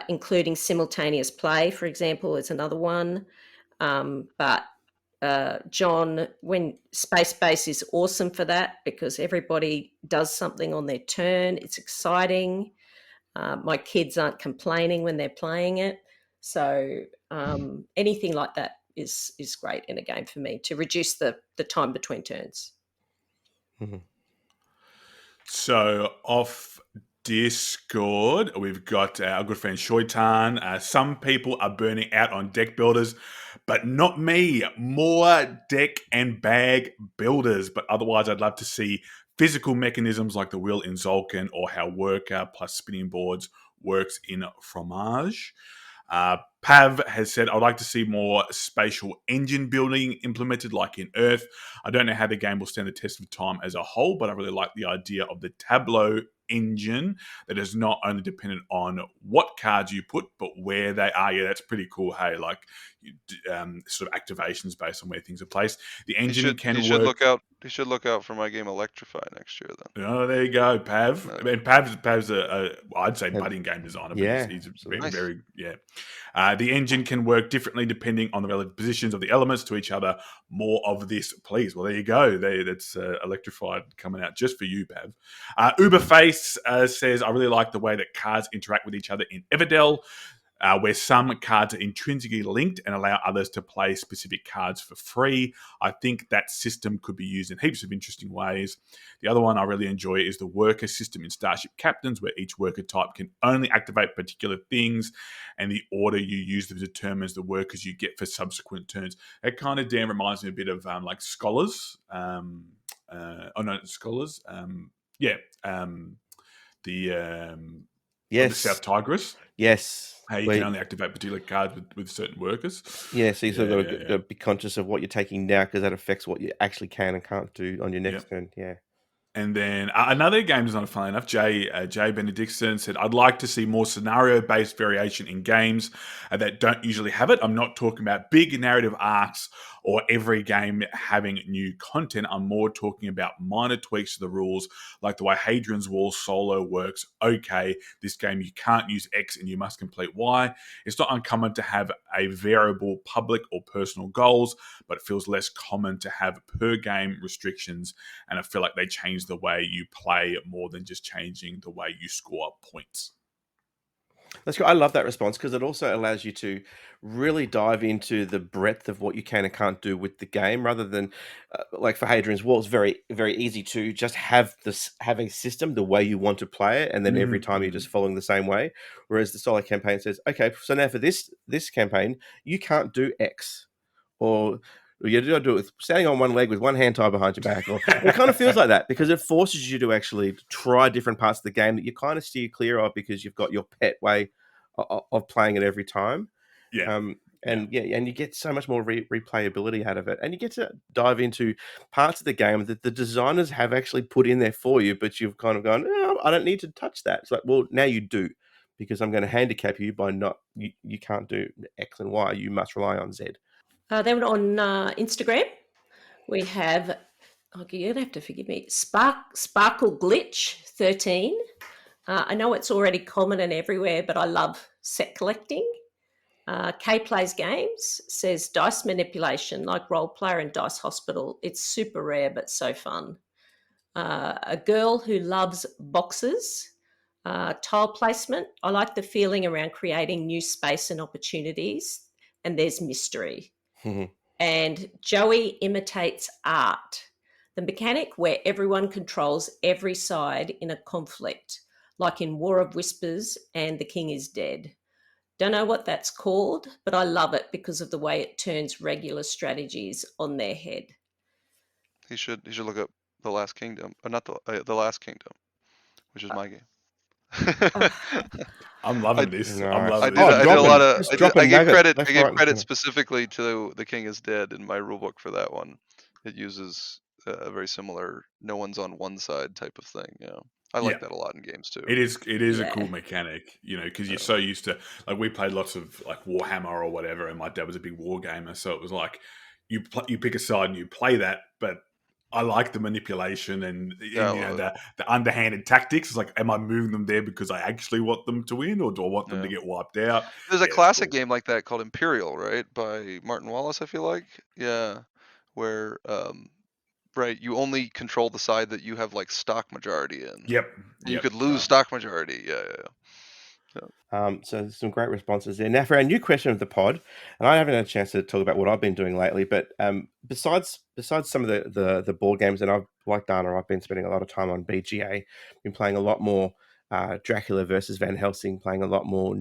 Including simultaneous play, for example, is another one. But John, when Space Base is awesome for that because everybody does something on their turn. It's exciting. My kids aren't complaining when they're playing it. So anything like that is great in a game for me to reduce the time between turns. Mm-hmm. So off Discord, we've got our good friend Shoitan. Some people are burning out on deck builders, but not me. More deck and bag builders. But otherwise, I'd love to see physical mechanisms like the wheel in Zolkin or how worker plus spinning boards works in Fromage. Pav has said, I'd like to see more spatial engine building implemented like in Earth. I don't know how the game will stand the test of time as a whole, but I really like the idea of the tableau engine that is not only dependent on what cards you put, but where they are. Yeah, that's pretty cool. Hey, like sort of activations based on where things are placed. The engine you should look out for my game Electrify next year then. Oh, there you go, Pav. I mean, Pav's I'd say budding game designer, but he's very the engine can work differently depending on the relative positions of the elements to each other. More of this, please. Well, there you go. That's Electrified coming out just for you, Pav. Uberface says, I really like the way that cards interact with each other in Everdell. Where some cards are intrinsically linked and allow others to play specific cards for free. I think that system could be used in heaps of interesting ways. The other one I really enjoy is the worker system in Starship Captains, where each worker type can only activate particular things, and the order you use them determines the workers you get for subsequent turns. It kind of reminds me a bit of like Scholars. Scholars. The South Tigris. Yes. How you can only activate particular cards with certain workers. Yeah, so you've got to be conscious of what you're taking now because that affects what you actually can and can't do on your next turn. Yeah. And then another game designer, funny enough, Jay Benedictson said, I'd like to see more scenario-based variation in games that don't usually have it. I'm not talking about big narrative arcs or every game having new content. I'm more talking about minor tweaks to the rules, like the way Hadrian's Wall solo works. Okay, this game you can't use X and you must complete Y. It's not uncommon to have a variable public or personal goals, but it feels less common to have per-game restrictions, and I feel like they change the way you play more than just changing the way you score points. That's good. I love that response because it also allows you to really dive into the breadth of what you can and can't do with the game, rather than like for Hadrian's Wall, it's very, very easy to just have a system the way you want to play it, and then every time you're just following the same way. Whereas the solo campaign says, okay, so now for this campaign, you can't do X, or You got to do it with standing on one leg with one hand tied behind your back. Or it kind of feels like that because it forces you to actually try different parts of the game that you kind of steer clear of because you've got your pet way of playing it every time. Yeah. And you get so much more replayability out of it, and you get to dive into parts of the game that the designers have actually put in there for you, but you've kind of gone, oh, I don't need to touch that. It's like, well, now you do, because I'm going to handicap you by you can't do X and Y. You must rely on Z. Then on Instagram, we have, you're gonna have to forgive me, Sparkle Glitch 13. I know it's already common and everywhere, but I love set collecting. K Plays Games says dice manipulation, like Role Player and Dice Hospital. It's super rare, but so fun. A Girl Who Loves Boxes. Tile placement. I like the feeling around creating new space and opportunities. And there's mystery. And Joey Imitates Art. The mechanic where everyone controls every side in a conflict, like in War of Whispers and The King is Dead. Don't know what that's called, but I love it because of the way it turns regular strategies on their head. He should look up The Last Kingdom, not the Last Kingdom, which is my game. I'm loving this. No. I'm I loving did a lot of. I gave credit. I Left, gave right, credit and specifically to The King is Dead in my rulebook for that one. It uses a very similar no one's on one side type of thing. Yeah, I like that a lot in games too. It is a cool mechanic, because you're so used to, like, we played lots of like Warhammer or whatever, and my dad was a big war gamer, so it was like you pick a side and you play that, but I like the manipulation and the underhanded tactics. It's like, am I moving them there because I actually want them to win, or do I want them to get wiped out? There's a classic game like that called Imperial, right, by Martin Wallace, I feel like. Yeah, where right, you only control the side that you have like stock majority in. Yep. You could lose stock majority. Yeah. So there's some great responses there. Now for our new question of the pod, and I haven't had a chance to talk about what I've been doing lately, but besides some of the board games, and I've, like Dana, I've been spending a lot of time on BGA, been playing a lot more Dracula versus Van Helsing, playing a lot more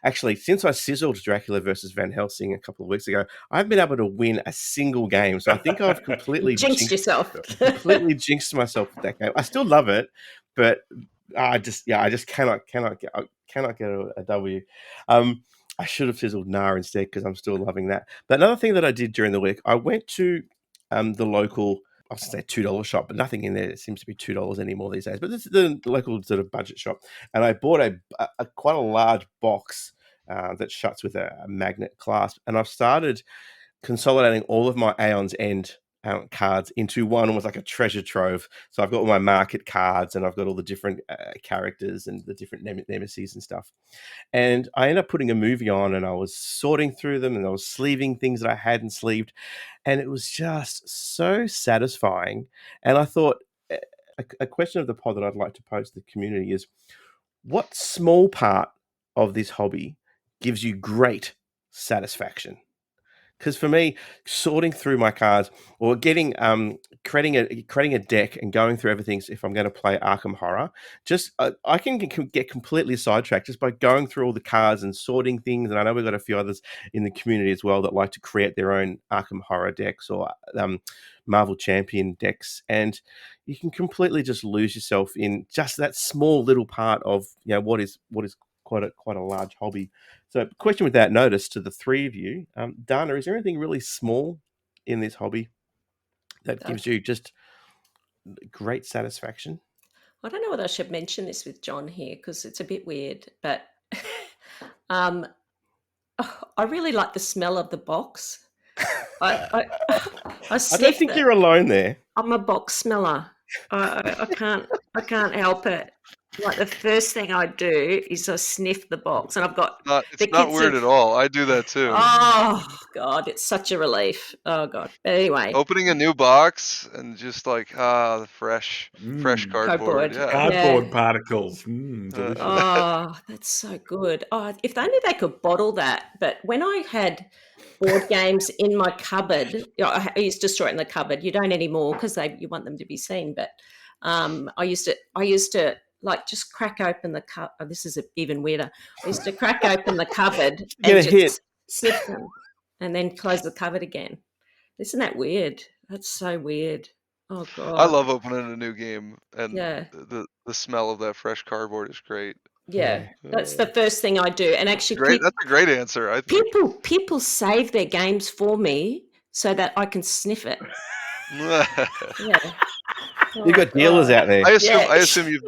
Actually, since I sizzled Dracula versus Van Helsing a couple of weeks ago, I've been able to win a single game. So I think I've completely jinxed yourself. Completely jinxed myself with that game. I still love it, but I just cannot get a W. I should have sizzled instead because I'm still loving that. But another thing that I did during the week, I went to the local, I was going to say $2 shop, but nothing in there seems to be $2 anymore these days. But this is the local sort of budget shop, and I bought a quite a large box that shuts with a magnet clasp, and I've started consolidating all of my Aeon's End cards into one, almost like a treasure trove. So I've got all my market cards, and I've got all the different characters and the different nemesis and stuff. And I ended up putting a movie on, and I was sorting through them, and I was sleeving things that I hadn't sleeved, and it was just so satisfying. And I thought a question of the pod that I'd like to pose to the community is, what small part of this hobby gives you great satisfaction? Because for me, sorting through my cards or getting creating a deck and going through everything, if I'm going to play Arkham Horror, just I can get completely sidetracked just by going through all the cards and sorting things. And I know we've got a few others in the community as well that like to create their own Arkham Horror decks or Marvel Champion decks, and you can completely just lose yourself in just that small little part of what is quite a large hobby. So, question without notice to the three of you, Dana, is there anything really small in this hobby that gives you just great satisfaction? I don't know whether I should mention this with John here because it's a bit weird, but I really like the smell of the box. I don't think you're alone there. I'm a box smeller. I can't help it. Like the first thing I do is I sniff the box, and I've got. It's not weird at all. I do that too. Oh God, it's such a relief. Oh God. But anyway, opening a new box and just like the fresh cardboard. Yeah. Cardboard particles. Delicious. Oh, that's so good. Oh, if only they could bottle that. But when I had board games in my cupboard, I used to store it in the cupboard. You don't anymore because you want them to be seen. But I used to like just crack open the cup. Oh, this is even weirder. I used to crack open the cupboard and just sniff them, and then close the cupboard again. Isn't that weird? That's so weird. Oh I God. love opening a new game, and Yeah. the smell of that fresh cardboard is great. Yeah. That's the first thing I do. And actually, Great. That's a great answer. I think. people save their games for me so that I can sniff it. Yeah. You've got dealers out there. I assume Yeah. you.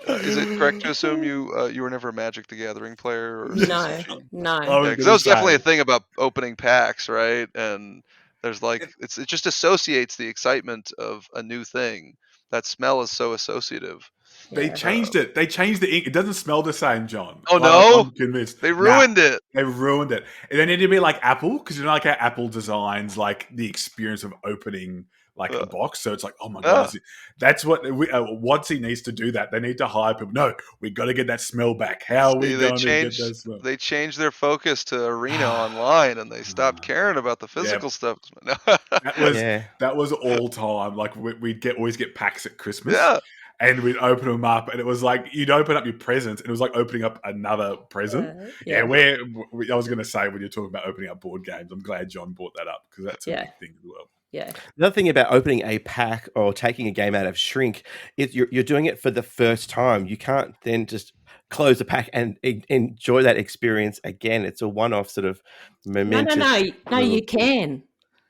Is it correct to assume you were never a Magic the Gathering player? Or No, no. I because that was definitely a thing about opening packs, right? And there's like it just associates the excitement of a new thing. That smell is so associative. They changed it. They changed the ink. It doesn't smell the same, John. Oh no! I'm convinced. They ruined it. They ruined it. And then it'd be like Apple, because you know, like how Apple designs like the experience of opening like a box. So it's like, oh my god, that's what Watsy needs to do. That they need to hire people. No, we got to get that smell back. How are we going to get that smell? They changed their focus to Arena Online, and they stopped caring about the physical stuff. That was all time. Like we'd always get packs at Christmas. Yeah. And we'd open them up, and it was like you'd open up your presents, and it was like opening up another present. I was going to say, when you're talking about opening up board games, I'm glad John brought that up, because that's a big thing as well. Yeah. The other thing about opening a pack or taking a game out of shrink is you're doing it for the first time. You can't then just close the pack and enjoy that experience again. It's a one-off sort of momentous. No, you can.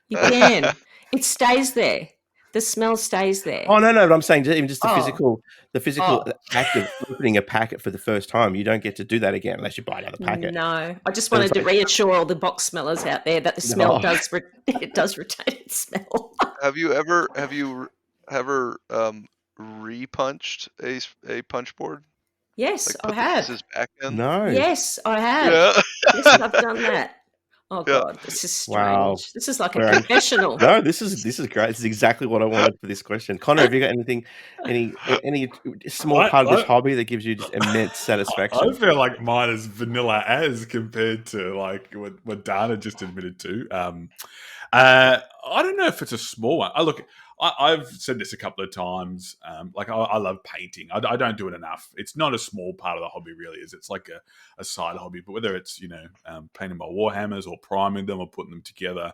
You can. It stays there. The smell stays there. Oh no! But I'm saying even just the physical act of opening a packet for the first time. You don't get to do that again unless you buy another packet. No, I just wanted to reassure all the box smellers out there that the smell does retain its smell. Have you ever repunched a punch board? Yes, like I have. Pieces back in? No. Yes, I have. Yeah. Yes, I've done that. Oh God, this is strange. Wow. This is like a professional. No, this is great. This is exactly what I wanted for this question. Conor, have you got any small part of this hobby that gives you just immense satisfaction? I feel like mine is vanilla as compared to like what Dana just admitted to. I don't know if it's a small one. I've said this a couple of times. I love painting. I don't do it enough. It's not a small part of the hobby, really. It's like a side hobby. But whether it's painting my Warhammers or priming them or putting them together,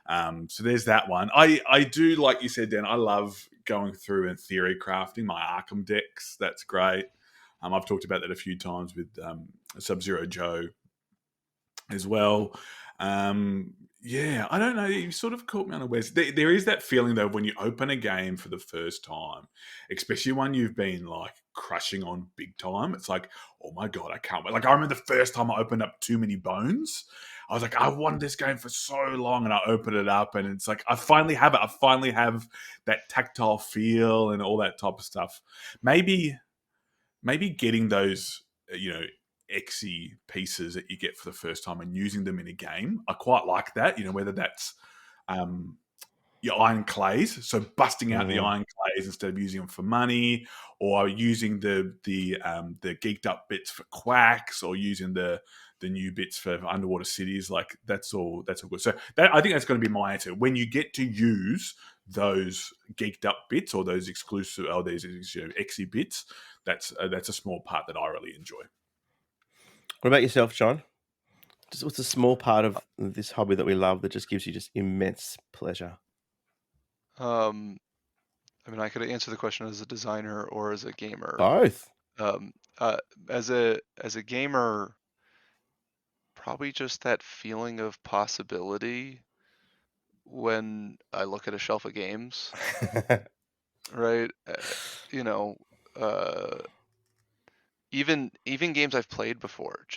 so there's that one. I do, like you said, Dan. I love going through and theory crafting my Arkham decks. That's great. I've talked about that a few times with Sub-Zero Joe as well. Yeah, I don't know. You sort of caught me unawares. There is that feeling, though, when you open a game for the first time, especially one you've been like crushing on big time. It's like, oh my God, I can't wait. Like I remember the first time I opened up Too Many Bones. I was like, I wanted this game for so long, and I opened it up, and it's like I finally have it. I finally have that tactile feel and all that type of stuff. Maybe getting those, XY pieces that you get for the first time and using them in a game. I quite like that, whether that's your iron clays, so busting out the iron clays instead of using them for money, or using the geeked up bits for quacks, or using the new bits for underwater cities. Like that's all good. So I think that's going to be my answer. When you get to use those geeked up bits or those exclusive or these XY bits, that's a small part that I really enjoy. What about yourself, John? What's a small part of this hobby that we love that just gives you just immense pleasure? I mean, I could answer the question as a designer or as a gamer. Both. As a gamer, probably just that feeling of possibility when I look at a shelf of games, right? Even games I've played before,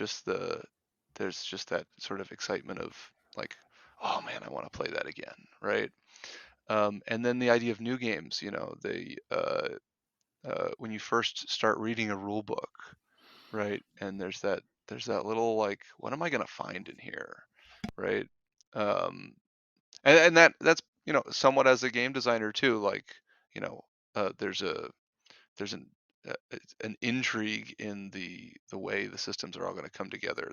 there's just that sort of excitement of like, oh man, I want to play that again, right? And then the idea of new games, when you first start reading a rule book, right? And there's that little like, what am I gonna find in here, right? And that's somewhat as a game designer too, like there's an intrigue in the way the systems are all going to come together.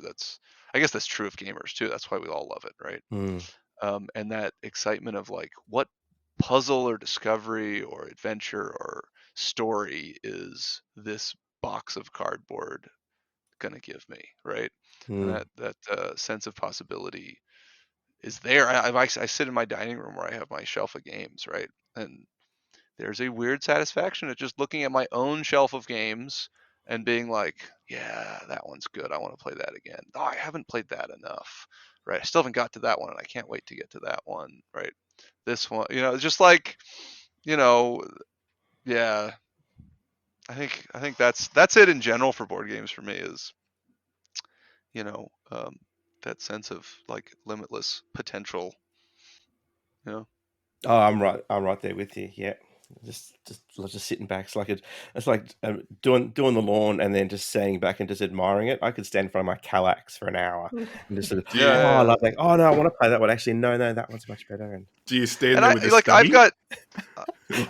I guess that's true of gamers too. That's why we all love it, right? And that excitement of like, what puzzle or discovery or adventure or story is this box of cardboard going to give me, right? And that sense of possibility is there. I sit in my dining room where I have my shelf of games, right? And there's a weird satisfaction at just looking at my own shelf of games and being like, yeah, that one's good. I want to play that again. Oh, I haven't played that enough, right? I still haven't got to that one, and I can't wait to get to that one, right? This one, it's just like, yeah. I think that's it in general for board games for me is, that sense of like limitless potential. Oh, I'm right there with you. Yeah, just sitting back. It's like doing the lawn and then just standing back and just admiring it. I could stand in front of my Kallax for an hour and just sort of, I love that. Oh no, I want to play that one. Actually, no, that one's much better. And do you stand and there with a like stubby? I've got.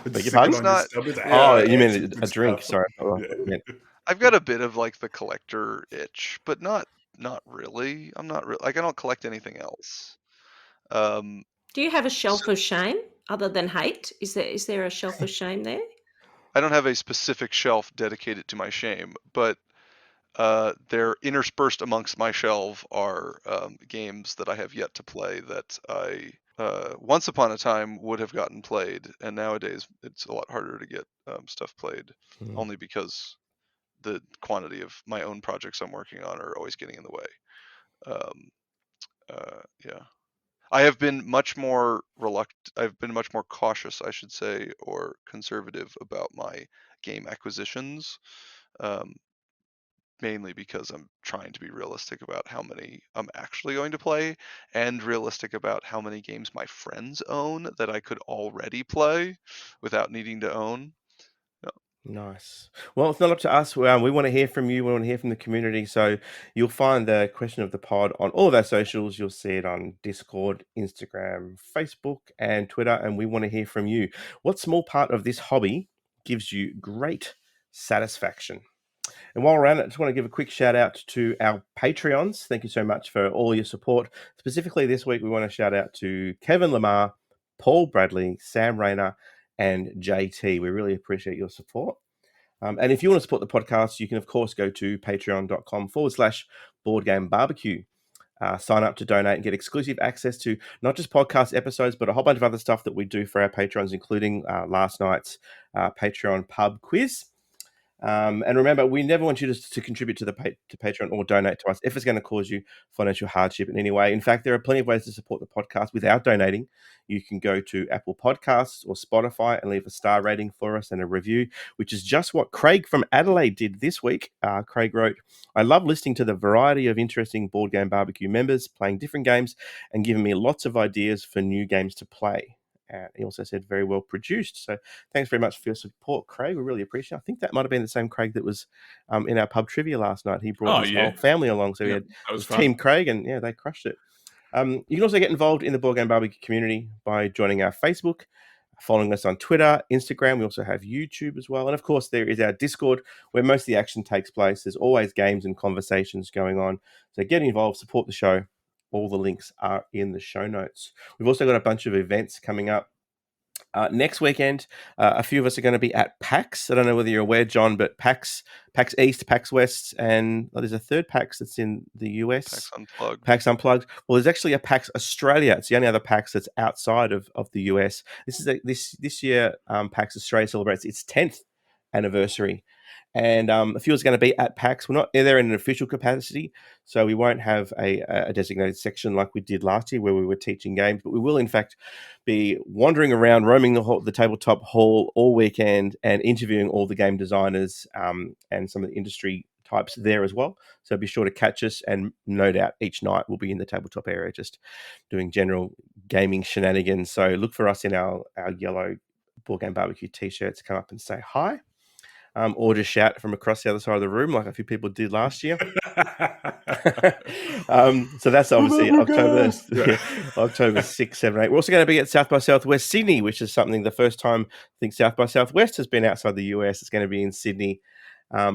Beg your pardon? You mean a drink? Sorry. I've got a bit of like the collector itch, but not really. I'm not like I don't collect anything else. Do you have a shelf of shame other than hate? Is there a shelf of shame there? I don't have a specific shelf dedicated to my shame, but they're interspersed amongst my shelf are games that I have yet to play that I once upon a time would have gotten played, and nowadays it's a lot harder to get stuff played, only because the quantity of my own projects I'm working on are always getting in the way. Yeah. I have been much more I've been much more cautious, I should say, or conservative about my game acquisitions, mainly because I'm trying to be realistic about how many I'm actually going to play and realistic about how many games my friends own that I could already play without needing to own. Nice. Well, it's not up to us. We want to hear from you. We want to hear from the community. So you'll find the question of the pod on all of our socials. You'll see it on Discord, Instagram, Facebook, and Twitter. And we want to hear from you. What small part of this hobby gives you great satisfaction? And while we're at it, I just want to give a quick shout out to our Patreons. Thank you so much for all your support. Specifically this week, we want to shout out to Kevin Lamar, Paul Bradley, Sam Rayner, and JT. We really appreciate your support. And if you want to support the podcast, you can, of course, go to patreon.com/Board Game BBQ. Sign up to donate and get exclusive access to not just podcast episodes, but a whole bunch of other stuff that we do for our patrons, including last night's Patreon pub quiz. And remember, we never want you to contribute to Patreon or donate to us if it's going to cause you financial hardship in any way. In fact, there are plenty of ways to support the podcast without donating. You can go to Apple Podcasts or Spotify and leave a star rating for us and a review, which is just what Craig from Adelaide did this week. Craig wrote, "I love listening to the variety of interesting Board Game BBQ members playing different games and giving me lots of ideas for new games to play." He also said very well produced. So thanks very much for your support, Craig. We really appreciate it. I think that might have been the same Craig that was in our pub trivia last night. He brought his whole family along. So we had Team Craig, and they crushed it. You can also get involved in the Board Game BBQ community by joining our Facebook, following us on Twitter, Instagram. We also have YouTube as well. And of course, there is our Discord where most of the action takes place. There's always games and conversations going on. So get involved, support the show. All the links are in the show notes. We've also got a bunch of events coming up. Next weekend, a few of us are going to be at PAX. I don't know whether you're aware, John, but PAX East, PAX West, and there's a third PAX that's in the US. PAX Unplugged. Well, there's actually a PAX Australia. It's the only other PAX that's outside of the US. This year, PAX Australia celebrates its 10th anniversary. And a few is going to be at PAX. We're not there in an official capacity, so we won't have a designated section like we did last year where we were teaching games, but we will, in fact, be wandering around, roaming the tabletop hall all weekend and interviewing all the game designers and some of the industry types there as well. So be sure to catch us, and no doubt each night we'll be in the tabletop area just doing general gaming shenanigans. So look for us in our yellow Board Game BBQ t-shirts. Come up and say hi. Or just shout from across the other side of the room like a few people did last year. So that's obviously October 6, 7, 8. We're also going to be at South by Southwest Sydney, which is something the first time I think South by Southwest has been outside the US. It's going to be in Sydney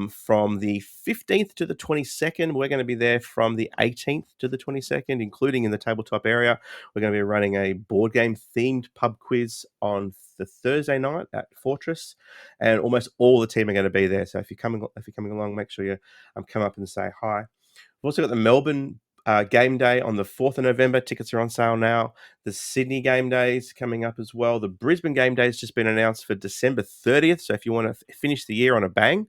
from the 15th to the 22nd. We're going to be there from the 18th to the 22nd, including in the tabletop area. We're going to be running a board game themed pub quiz on the Thursday night at Fortress, and almost all the team are going to be there. So if you're coming along, make sure you come up and say hi. We've also got the Melbourne game day on the 4th of November. Tickets are on sale now. The Sydney game day is coming up as well. The Brisbane game day has just been announced for December 30th. So if you want to finish the year on a bang,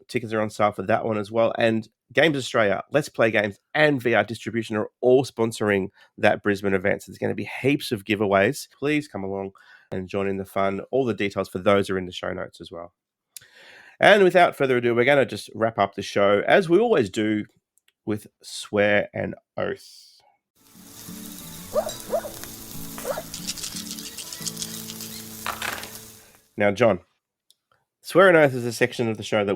tickets are on sale for that one as well. And Games Australia, Let's Play Games, and VR Distribution are all sponsoring that Brisbane event. So there's going to be heaps of giveaways. Please come along and join in the fun. All the details for those are in the show notes as well. And without further ado, we're going to just wrap up the show, as we always do, with Swear and Oath. Now, John, Swear and Oath is a section of the show that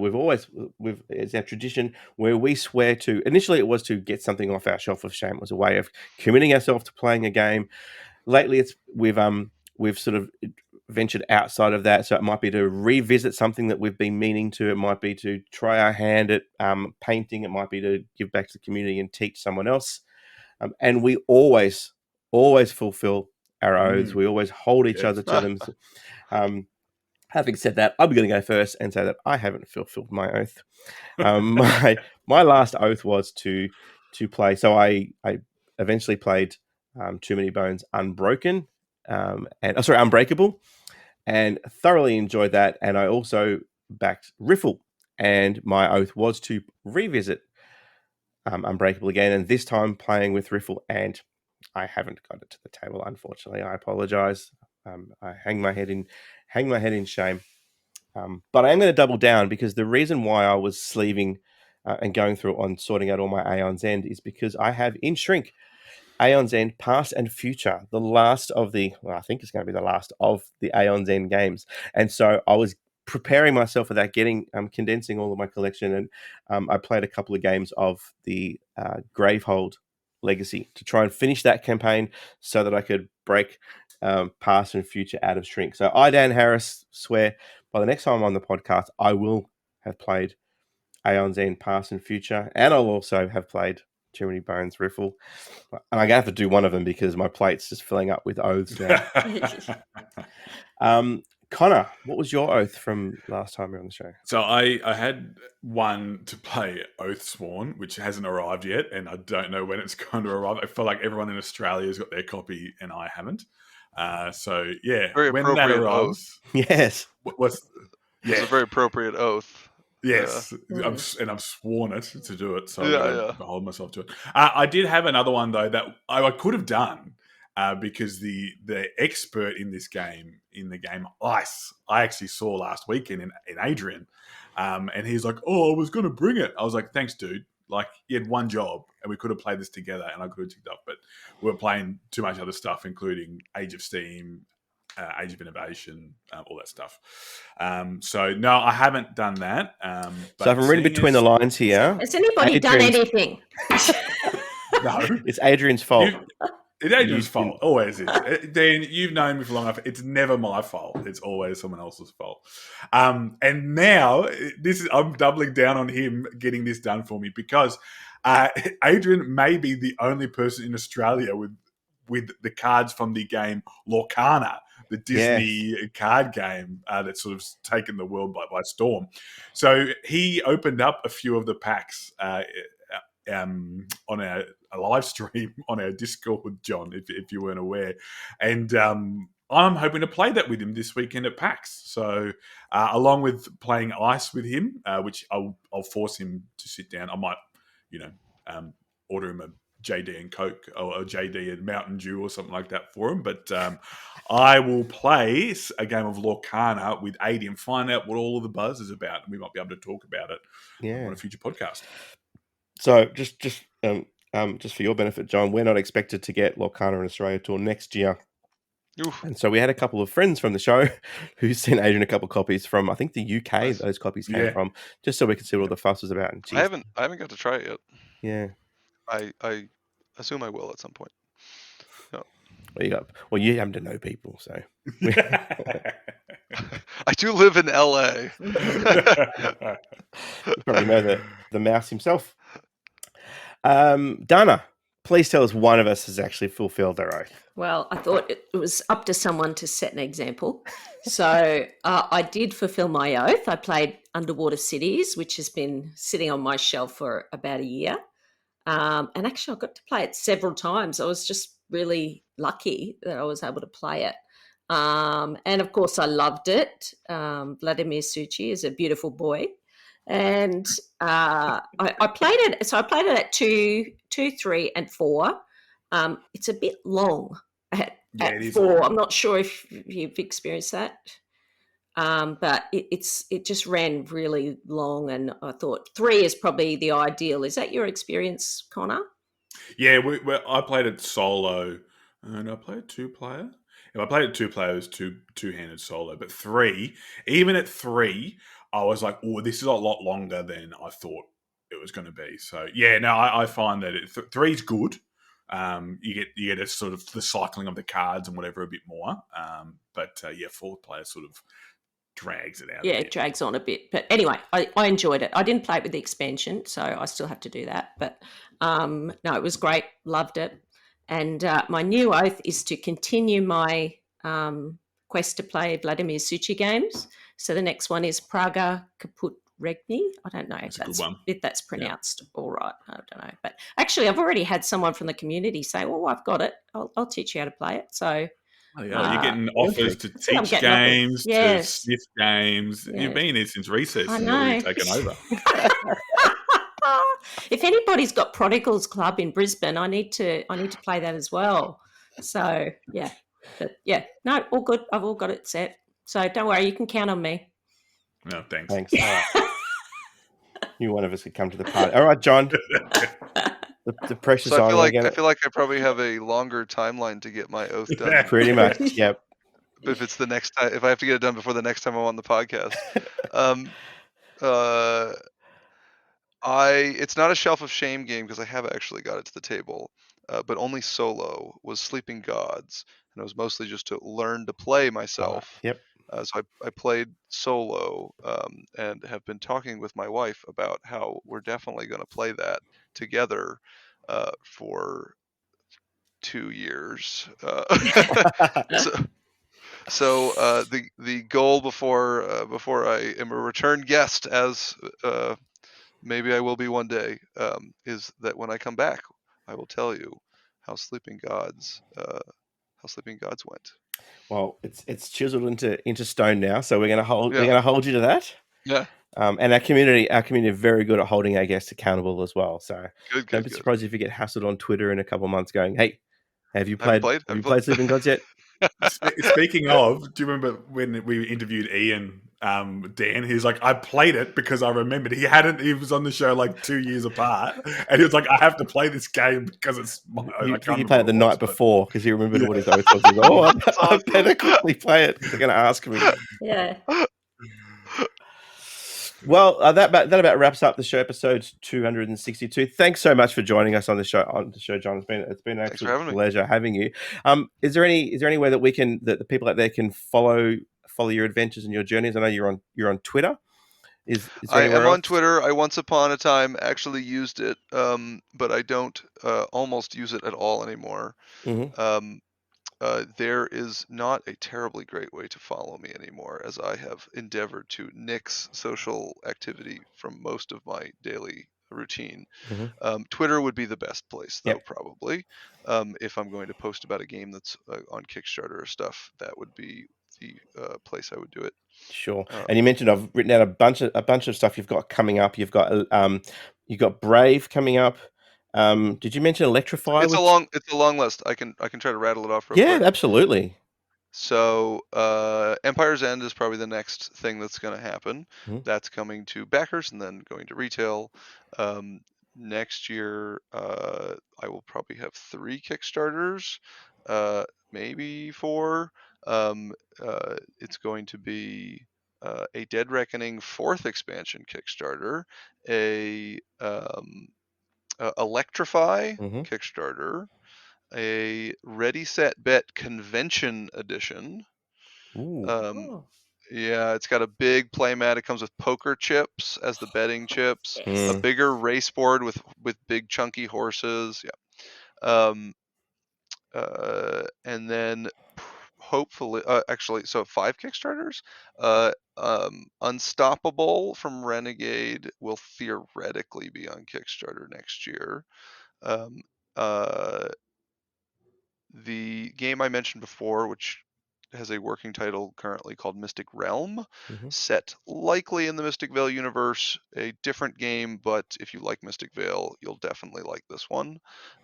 it's our tradition where we swear to. Initially, it was to get something off our shelf of shame. It was a way of committing ourselves to playing a game. Lately, we've sort of ventured outside of that. So it might be to revisit something that we've been meaning to. It might be to try our hand at painting. It might be to give back to the community and teach someone else. And we always fulfill our oaths. We always hold each other to them. Having said that, I'm going to go first and say that I haven't fulfilled my oath. My last oath was to play. So I eventually played Too Many Bones Unbroken Unbreakable, and thoroughly enjoyed that. And I also backed Riffle, and my oath was to revisit Unbreakable again, and this time playing with Riffle, and I haven't got it to the table, unfortunately. I apologize. I hang my head in shame. But I am going to double down, because the reason why I was sleeving and going through on sorting out all my Aeon's End is because I have in Shrink Aeon's End Past and Future, the last of I think it's going to be the last of the Aeon's End games. And so I was preparing myself for that, condensing all of my collection, and I played a couple of games of the Gravehold Legacy to try and finish that campaign so that I could break Past and Future out of Shrink. So I, Dan Harris, swear by the next time I'm on the podcast, I will have played Aeon's End Past and Future, and I'll also have played Too Many Bones Riffle. And I'm going to have to do one of them because my plate's just filling up with oaths now. Conor, what was your oath from last time we were on the show? So I had one to play Oathsworn, which hasn't arrived yet, and I don't know when it's going to arrive. I feel like everyone in Australia has got their copy and I haven't. So yeah, very when that arrives, yes, it's a very appropriate oath. Yes, Yeah. I've sworn it to do it, so I'm Yeah, going to hold myself to it. I did have another one though that I could have done because the expert in this game, in the game Ice, I actually saw last weekend in Adrian, and he's like, "Oh, I was going to bring it." I was like, "Thanks, dude." Like, you had one job, and we could have played this together, and I could have ticked up, but we were playing too much other stuff, including Age of Steam, Age of Innovation, all that stuff. So no, I haven't done that. So if I'm reading between the lines here, has anybody done anything? No, it's Adrian's fault. It's Adrian's fault. Always is. Dan, you've known me for long enough. It's never my fault. It's always someone else's fault. And now I'm doubling down on him getting this done for me, because Adrian may be the only person in Australia with the cards from the game Lorcana, the Disney card game that's sort of taken the world by storm. So he opened up a few of the packs on a live stream on our Discord, John, if you weren't aware. And I'm hoping to play that with him this weekend at PAX. So along with playing Ice with him, which I'll force him to sit down. I might, order him a JD and Coke or a JD and Mountain Dew or something like that for him. But I will play a game of Lorcana with Adi and find out what all of the buzz is about. And we might be able to talk about it on a future podcast. So just for your benefit, John, we're not expected to get Lorcana in Australia till next year. Oof. And so we had a couple of friends from the show who sent Adrian a couple of copies from, I think, the UK. Nice. Those copies came from, just so we could see what all the fuss was about. And I haven't got to try it yet. Yeah. I assume I will at some point. No. Well, you happen to know people, so. I do live in LA. You probably know the mouse himself. Dana, please tell us one of us has actually fulfilled their oath. Well, I thought it was up to someone to set an example. So I did fulfill my oath. I played Underwater Cities, which has been sitting on my shelf for about a year. And actually, I got to play it several times. I was just really lucky that I was able to play it. And of course, I loved it. Vladimir Suchi is a beautiful boy. And I played it. So I played it at 2, 3, and 4. It's a bit long at 4. I'm not sure if you've experienced that. But it just ran really long, and I thought 3 is probably the ideal. Is that your experience, Connor? Yeah, I played it solo, and I played 2-player. If I played it 2-player, it was two-handed solo. But 3, even at 3, I was like, "Oh, this is a lot longer than I thought it was going to be." So yeah, no, I find that 3 is good. You get a sort of the cycling of the cards and whatever a bit more. But 4-player sort of drags it out. Yeah, it drags on a bit. But anyway, I enjoyed it. I didn't play it with the expansion, so I still have to do that. But no, it was great. Loved it. And my new oath is to continue my quest to play Vladimir Suchi games. So the next one is Praga Kaput Regni. I don't know if that's pronounced all right. I don't know. But actually, I've already had someone from the community say, "Well, I've got it. I'll teach you how to play it." So oh, yeah, you're getting offers to teach games, to sniff games. You've been here since recess and really taken over. If anybody's got Prodigals Club in Brisbane, I need to play that as well. So yeah, but yeah, no, all good. I've all got it set. So don't worry, you can count on me. No, thanks. All right. You one of us could come to the party. All right, John. The pressure's on. I feel like I probably have a longer timeline to get my oath done. Pretty much, yep. But if it's the next time, if I have to get it done before the next time I'm on the podcast, it's not a Shelf of Shame game because I have actually got it to the table, but only solo was Sleeping Gods, and it was mostly just to learn to play myself. Yep. So I played solo and have been talking with my wife about how we're definitely going to play that together for 2 years. So the goal before I am a return guest, as maybe I will be one day, is that when I come back, I will tell you how Sleeping Gods went. Well, it's chiseled into stone now, so we're gonna hold you to that. Yeah. And our community are very good at holding our guests accountable as well. So don't be surprised if you get hassled on Twitter in a couple of months going, "Hey, have you played Sleeping Gods yet?" Speaking of, do you remember when we interviewed Ian, Dan? He was like, "I played it because I remembered he was on the show like 2 years apart, and he was like, I have to play this game because it's my own." He played it the night before because he remembered what his oath was. He was like, I better quickly play it. They're going to ask me. Yeah. Well, that about wraps up the show, episode 262. Thanks so much for joining us on the show, John. It's been an absolute pleasure having you. Is there any way that the people out there can follow your adventures and your journeys? I know you're on Twitter. I am on Twitter. I once upon a time actually used it, but I don't almost use it at all anymore. Mm-hmm. There is not a terribly great way to follow me anymore, as I have endeavored to nix social activity from most of my daily routine. Mm-hmm. Twitter would be the best place, though, probably. If I'm going to post about a game that's on Kickstarter or stuff, that would be the place I would do it. Sure. And you mentioned I've written out a bunch of stuff you've got coming up. You've got Brave coming up. Did you mention Electrify? It's a long list. I can try to rattle it off real quick. Yeah, absolutely. So Empire's End is probably the next thing that's going to happen. Mm-hmm. That's coming to backers and then going to retail. Next year, I will probably have 3 Kickstarters, maybe 4. It's going to be a Dead Reckoning 4th expansion Kickstarter, a Electrify Kickstarter, a Ready Set Bet Convention Edition. Yeah, it's got a big playmat. It comes with poker chips as the betting chips, a bigger race board with big chunky horses. Yeah. And then hopefully, actually, so 5 Kickstarters. Unstoppable from Renegade will theoretically be on Kickstarter next year. The game I mentioned before, which has a working title currently called Mystic Realm, set likely in the Mystic Vale universe, a different game, but if you like Mystic Vale, you'll definitely like this one.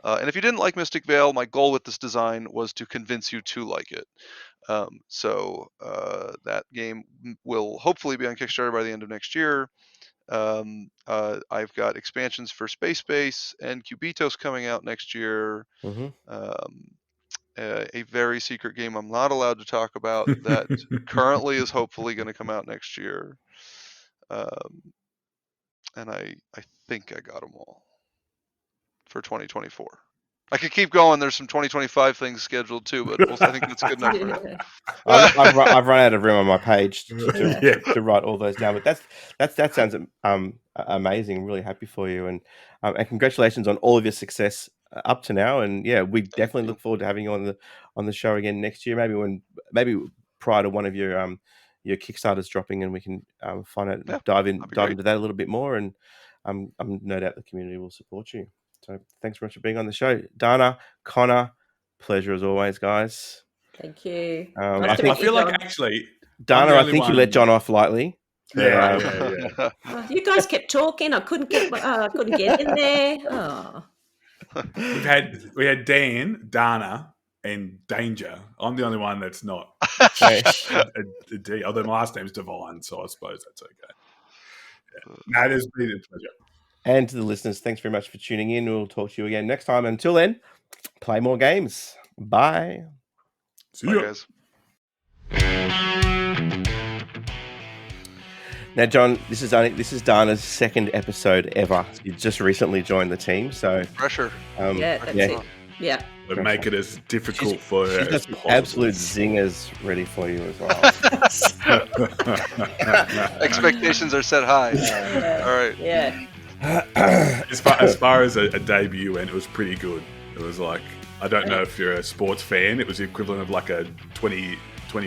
And if you didn't like Mystic Vale, my goal with this design was to convince you to like it. So that game will hopefully be on Kickstarter by the end of next year. I've got expansions for Space Base and Cubitos coming out next year. A very secret game I'm not allowed to talk about that currently is hopefully going to come out next year. And I think I got them all for 2024. I could keep going. There's some 2025 things scheduled too, but I think that's good enough for now. I've run out of room on my page to write all those down. But that sounds amazing. I'm really happy for you, and congratulations on all of your success up to now. And yeah, we definitely look forward to having you on the show again next year. Maybe prior to one of your Kickstarters dropping, and we can dive into that a little bit more. And I'm no doubt the community will support you. So thanks very much for being on the show. Dana, Conor, pleasure as always, guys. Thank you. I feel like actually, Dana, I think you let John off lightly. Yeah. You guys kept talking. I couldn't get in there. Oh. We had Dan, Dana, and Danger. I'm the only one that's not a D. Although my last name's Divine, so I suppose that's okay. Yeah. No, it has been a pleasure. And to the listeners, thanks very much for tuning in. We'll talk to you again next time. Until then, play more games. Bye. See you guys. Now, John, this is Dana's second episode ever. You just recently joined the team, so pressure. That's it. Yeah. But make it as difficult for her. She's got some absolute zingers ready for you as well. Expectations are set high. All right. Yeah. As far as a debut went, it was pretty good. It was like, I don't know if you're a sports fan, it was the equivalent of like a 20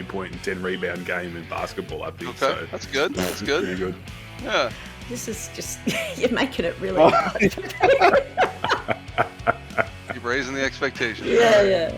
point and 10 rebound game in basketball, I think. Okay, so that's good. That's good. Pretty good. Yeah. This is just, you're making it really hard. Keep raising the expectations. Yeah.